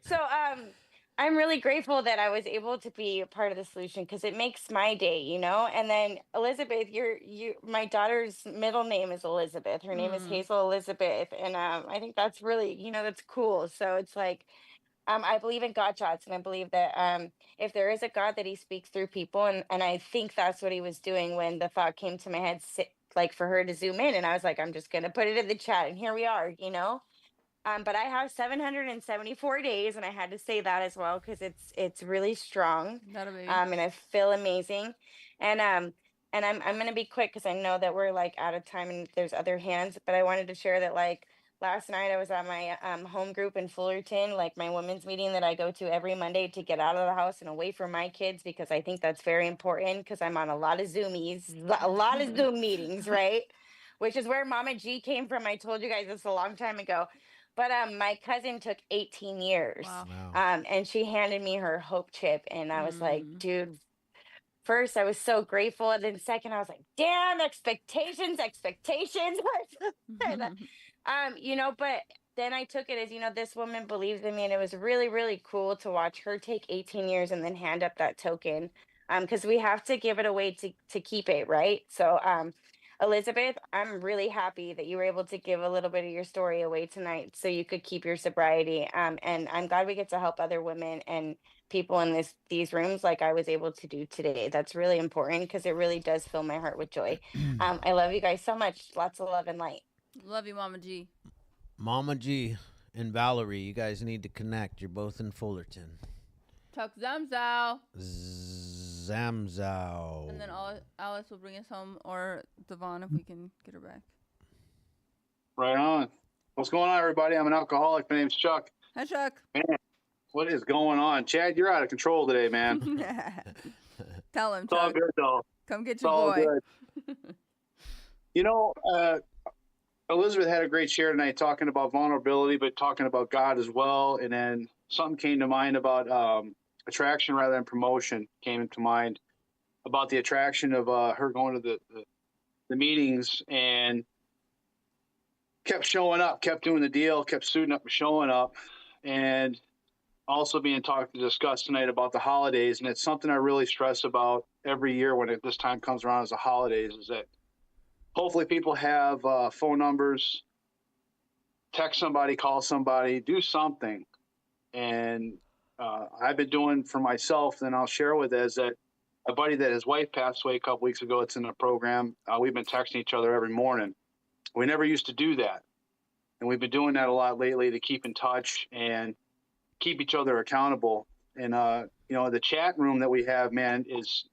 So I'm really grateful that I was able to be a part of the solution because it makes my day, And then Elizabeth, my daughter's middle name is Elizabeth. Her name is Hazel Elizabeth, and I think that's really, that's cool. So it's like, I believe in God shots, and I believe that if there is a God, that He speaks through people, and I think that's what He was doing when the thought came to my head, like for her to zoom in, and I was like, I'm just gonna put it in the chat, and here we are, But I have 774 days, and I had to say that as well because it's really strong. And I feel amazing, and I'm gonna be quick because I know that we're like out of time and there's other hands. But I wanted to share that like last night I was at my home group in Fullerton, like my women's meeting that I go to every Monday to get out of the house and away from my kids because I think that's very important because I'm on a lot of Zoomies, a lot of Zoom meetings, right? Which is where Mama G came from. I told you guys this a long time ago. But my cousin took 18 years. Wow. And she handed me her hope chip. And I was like, dude, first I was so grateful. And then second, I was like, damn, expectations. But then I took it as, this woman believes in me. And it was really, really cool to watch her take 18 years and then hand up that token. Because we have to give it away to keep it, right? So Elizabeth, I'm really happy that you were able to give a little bit of your story away tonight so you could keep your sobriety. And I'm glad we get to help other women and people in these rooms like I was able to do today. That's really important because it really does fill my heart with joy. I love you guys so much. Lots of love and light. Love you, Mama G. Mama G and Valerie, you guys need to connect. You're both in Fullerton. Tuck Zamzow. Zamzow. And then Alice will bring us home, or Devon if we can get her back. Right on. What's going on, everybody? I'm an alcoholic. My name's Chuck. Hi, Chuck. Man, what is going on? Chad, you're out of control today, man. Tell him, It's all Chuck. good, though. Come get It's your all boy. good. Elizabeth had a great share tonight talking about vulnerability, but talking about God as well. And then something came to mind about attraction rather than promotion came to mind about the attraction of her going to the meetings and kept showing up, kept doing the deal, kept suiting up and showing up. And also being discussed tonight about the holidays. And it's something I really stress about every year when this time comes around as the holidays is that hopefully people have phone numbers, text somebody, call somebody, do something. And I've been doing for myself, and I'll share with is that a buddy that his wife passed away a couple weeks ago, it's in the program. We've been texting each other every morning. We never used to do that. And we've been doing that a lot lately to keep in touch and keep each other accountable. And, the chat room that we have, man, is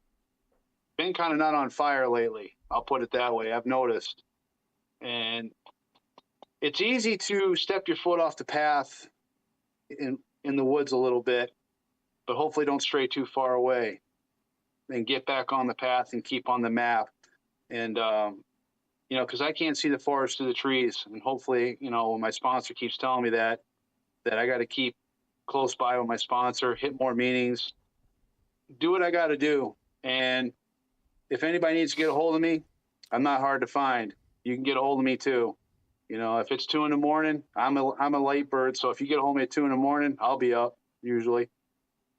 been kind of not on fire lately. I'll put it that way. I've noticed. And it's easy to step your foot off the path in the woods a little bit, but hopefully don't stray too far away and get back on the path and keep on the map. And, you know, because I can't see the forest through the trees. And hopefully, you know, when my sponsor keeps telling me that I got to keep close by with my sponsor, hit more meetings, do what I got to do. And if anybody needs to get a hold of me, I'm not hard to find. You can get a hold of me too. You know, if it's 2 a.m, I'm a late bird. So if you get a hold of me at 2 a.m, I'll be up usually.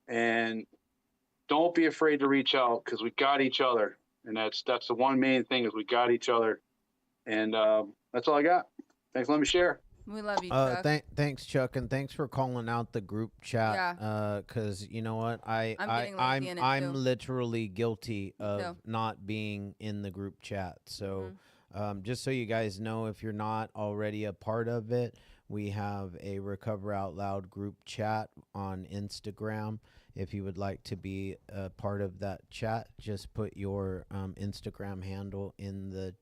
And don't be afraid to reach out, because we got each other. And that's the one main thing, is we got each other. And that's all I got. Thanks for letting me share. We love you, Chuck. Thanks, Chuck, and thanks for calling out the group chat. Yeah. Because you know what, getting lazy in it, I'm too. literally guilty of too. not being in the group chat. So, just so you guys know, if you're not already a part of it, we have a Recover Out Loud group chat on Instagram. If you would like to be a part of that chat, just put your Instagram handle in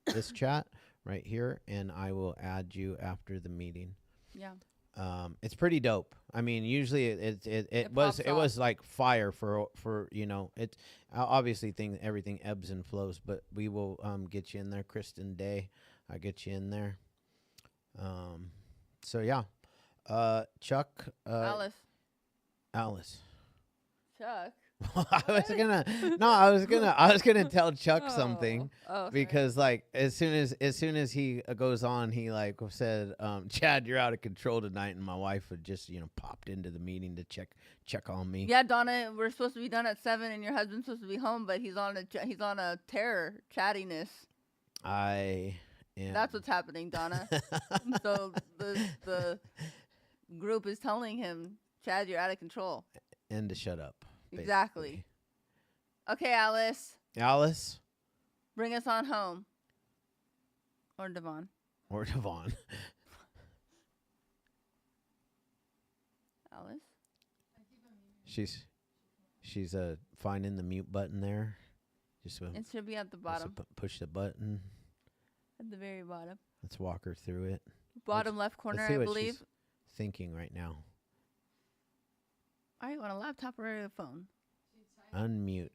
this chat right here, and I will add you after the meeting. Yeah. It's pretty dope. I mean, usually it was like fire for you know, it obviously everything ebbs and flows, but we will get you in there. Kristen Day, I get you in there. So yeah. Chuck, Alice. Chuck. I was gonna tell Chuck something, because like as soon as he goes on, he like said, Chad, you're out of control tonight, and my wife had just, you know, popped into the meeting to check on me. Yeah, Donna, we're supposed to be done at 7, and your husband's supposed to be home, but he's on a terror chattiness. That's what's happening, Donna. So the group is telling him, Chad, you're out of control, and to shut up. Exactly. Okay, Alice. Bring us on home. Or Devon. Alice? She's finding the mute button there. Just it should be at the bottom. Push the button. At the very bottom. Let's walk her through it. Bottom left corner, I believe. She's thinking right now. Are you on a laptop or a phone? Unmute.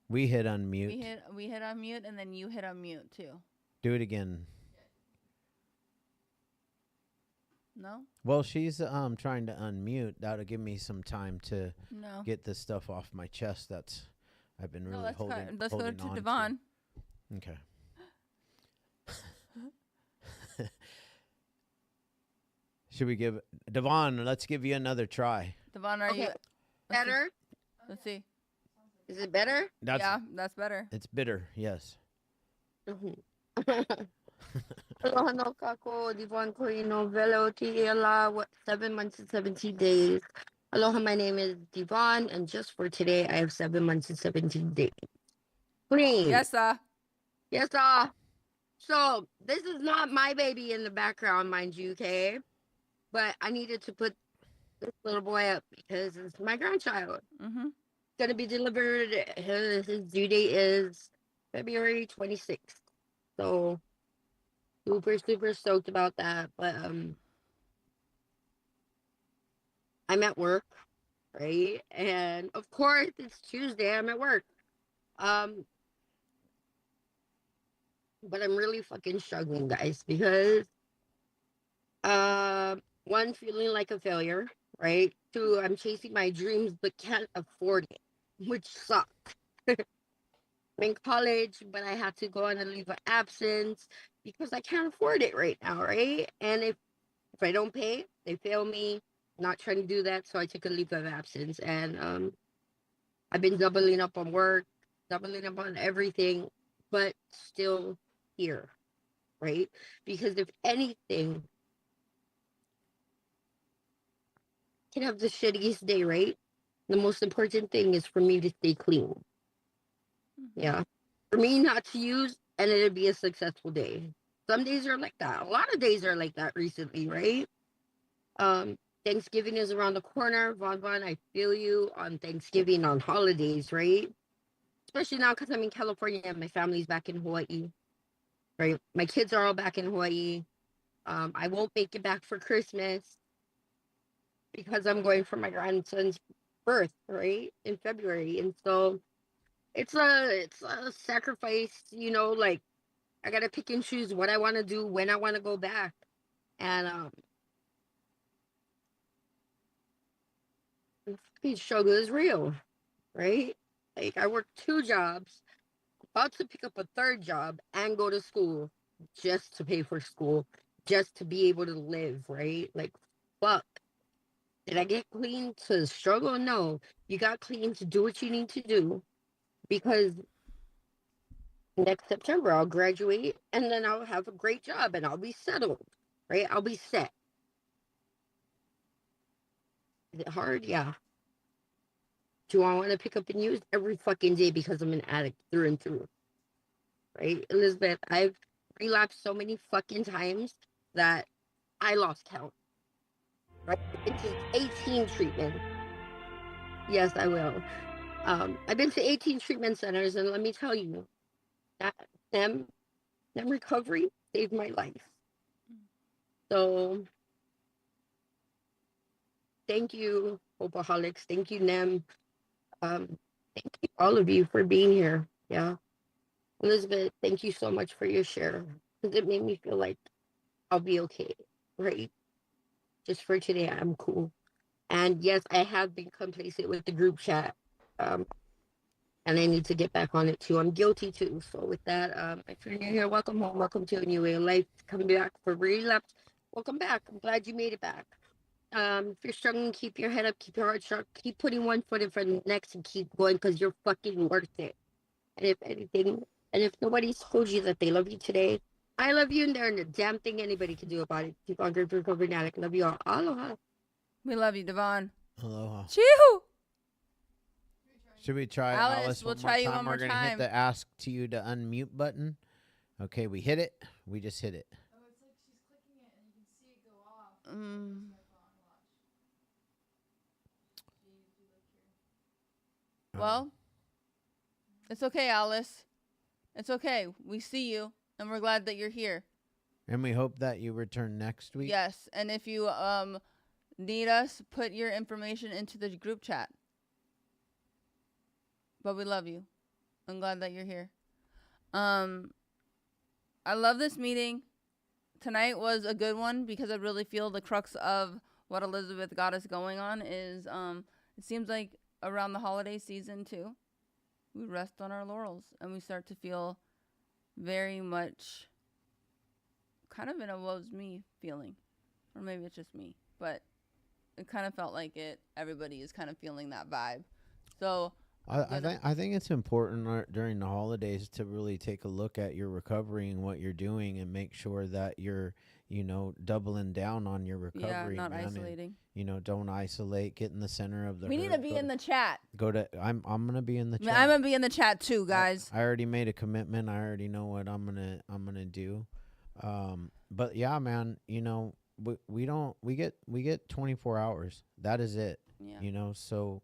We hit unmute. We hit unmute, and then you hit unmute too. Do it again. No? Well, she's trying to unmute. That'll give me some time to get this stuff off my chest. I've been really holding. Let's go to Devon. Okay. Should we give Devon? Let's give you another try. Devon, are you better? Let's see. Is it better? That's better. It's bitter. Yes. Aloha no kako, Devon Corino, Velo, Tiela, 7 months and 17 days. Aloha, my name is Devon, and just for today, I have 7 months and 17 days. Queen. Yes, sir. Yes, sir. So, this is not my baby in the background, mind you, okay? But I needed to put this little boy up because it's my grandchild. Mm-hmm. Going to be delivered. His due date is February 26th. So, super stoked about that. But I'm at work, right? And of course, it's Tuesday. I'm at work. But I'm really fucking struggling, guys, because 1, feeling like a failure, right? 2, I'm chasing my dreams but can't afford it, which sucks. I'm in college, but I had to go on a leave of absence because I can't afford it right now, right? And if I don't pay, they fail me. I'm not trying to do that, so I took a leave of absence, and I've been doubling up on work, doubling up on everything, but still here, right? Because if anything, can have the shittiest day, right? The most important thing is for me to stay clean. Yeah. For me not to use, and it'll be a successful day. Some days are like that. A lot of days are like that recently, right? Thanksgiving is around the corner. Von, I feel you on Thanksgiving, on holidays, right? Especially now because I'm in California and my family's back in Hawaii, right? My kids are all back in Hawaii. I won't make it back for Christmas because I'm going for my grandson's birth, right, in February. And so it's a sacrifice, you know, like I gotta pick and choose what I want to do, when I want to go back. And the struggle is real, right? Like I work 2 jobs, about to pick up a 3rd job and go to school just to pay for school, just to be able to live, right? Like, fuck. Did I get clean to struggle? No. You got clean to do what you need to do, because next September I'll graduate and then I'll have a great job and I'll be settled, right? I'll be set. Is it hard? Yeah. Do I want to pick up and use every fucking day because I'm an addict through and through? Right, Elizabeth? I've relapsed so many fucking times that I lost count. Right? It's 18 treatment. Yes, I will. I've been to 18 treatment centers, and let me tell you, that them recovery saved my life. So thank you, Hopaholics. Thank you, Nem. Thank you, all of you, for being here. Yeah. Elizabeth, thank you so much for your share, because it made me feel like I'll be okay, right? Just for today, I'm cool. And yes, I have been complacent with the group chat, and I need to get back on it too. I'm guilty too. So with that, if you're new here, welcome home. Welcome to a new way of life. Coming back for relapse, welcome back. I'm glad you made it back. If you're struggling, keep your head up, keep your heart sharp, keep putting one foot in front of the next, and keep going, because you're fucking worth it. And if anything, and if nobody's told you that they love you today, I love you, and there ain't a damn thing anybody can do about it. Keep on good, recovering addict. Love you all. Aloha. We love you, Devon. Aloha. Choo! Should we try Alice, we'll try you time? one more We're gonna hit time. the ask to you to unmute button. Okay, we hit it. We just hit it. Oh, it's like she's clicking it and you can see it go off. Well, it's okay, Alice. It's okay. We see you, and we're glad that you're here. And we hope that you return next week. Yes, and if you need us, put your information into the group chat. But we love you. I'm glad that you're here. I love this meeting. Tonight was a good one because I really feel the crux of what Elizabeth got us going on is it seems like around the holiday season too, we rest on our laurels and we start to feel very much kind of in a woe's me feeling. Or maybe it's just me, but it kind of felt like everybody is kind of feeling that vibe. So I think it's important during the holidays to really take a look at your recovery and what you're doing and make sure that you're, doubling down on your recovery. Yeah, not man, isolating. And, don't isolate. Get in the center of the. We need to be in the chat. I'm gonna be in the chat. I'm gonna be in the chat too, guys. I already made a commitment. I already know what I'm gonna do. But yeah, man, we get 24 hours. That is it. Yeah. So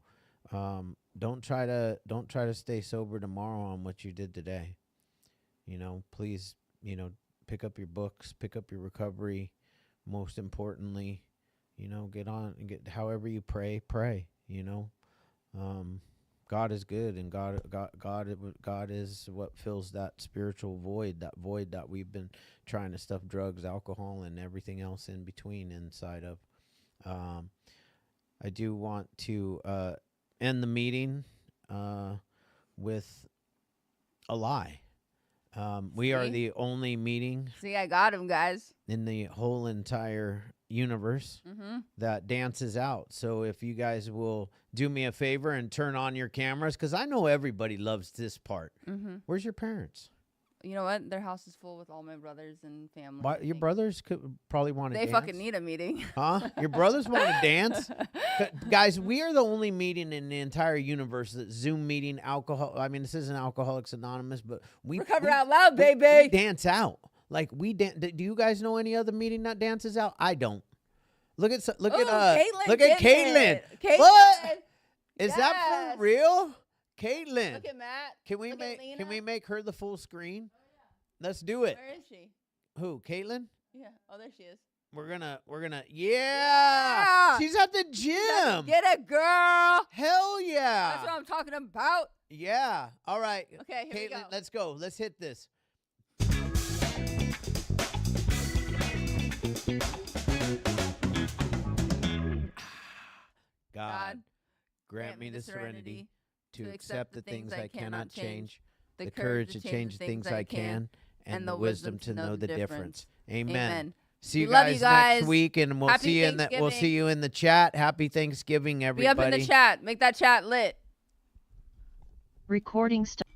don't try to stay sober tomorrow on what you did today. Please, pick up your books, pick up your recovery. Most importantly, get on and get however you pray. God is good, and God is what fills that spiritual void, that we've been trying to stuff drugs, alcohol, and everything else in between inside of. I do want to end the meeting with a lie. We are the only meeting. See, I got him, guys. In the whole entire universe that dances out. So if you guys will do me a favor and turn on your cameras, because I know everybody loves this part. Where's your parents? You know what? Their house is full with all my brothers and family. Why, your brothers could probably want to They dance. fucking need a meeting. Huh? Your brothers want to dance? Guys, we are the only meeting in the entire universe that Zoom meeting alcohol. I mean, this isn't Alcoholics Anonymous, but we recover out loud, baby. We dance out. Like do you guys know any other meeting that dances out? I don't. Look at Ooh, look at getting Caitlin. it. Caitlin. What? Is that Yes. for real? Caitlin. Look at Matt. Can we Look at can we Lena. make her the full screen? Let's do it. Where is she? Who? Caitlin? Yeah. Oh, there she is. We're gonna yeah. She's at the gym. Get it, girl. Hell yeah. That's what I'm talking about. Yeah. All right. Okay, here we Caitlin, go. let's go. Let's hit this. God, grant me the serenity to accept the things I cannot change, the courage to change the things I can, and the wisdom to know the difference. Amen. See you We love guys you guys. next week, and we'll Happy see you in the Thanksgiving. chat. Happy Thanksgiving, Be everybody. up in the chat. Make that chat lit. Recording stop.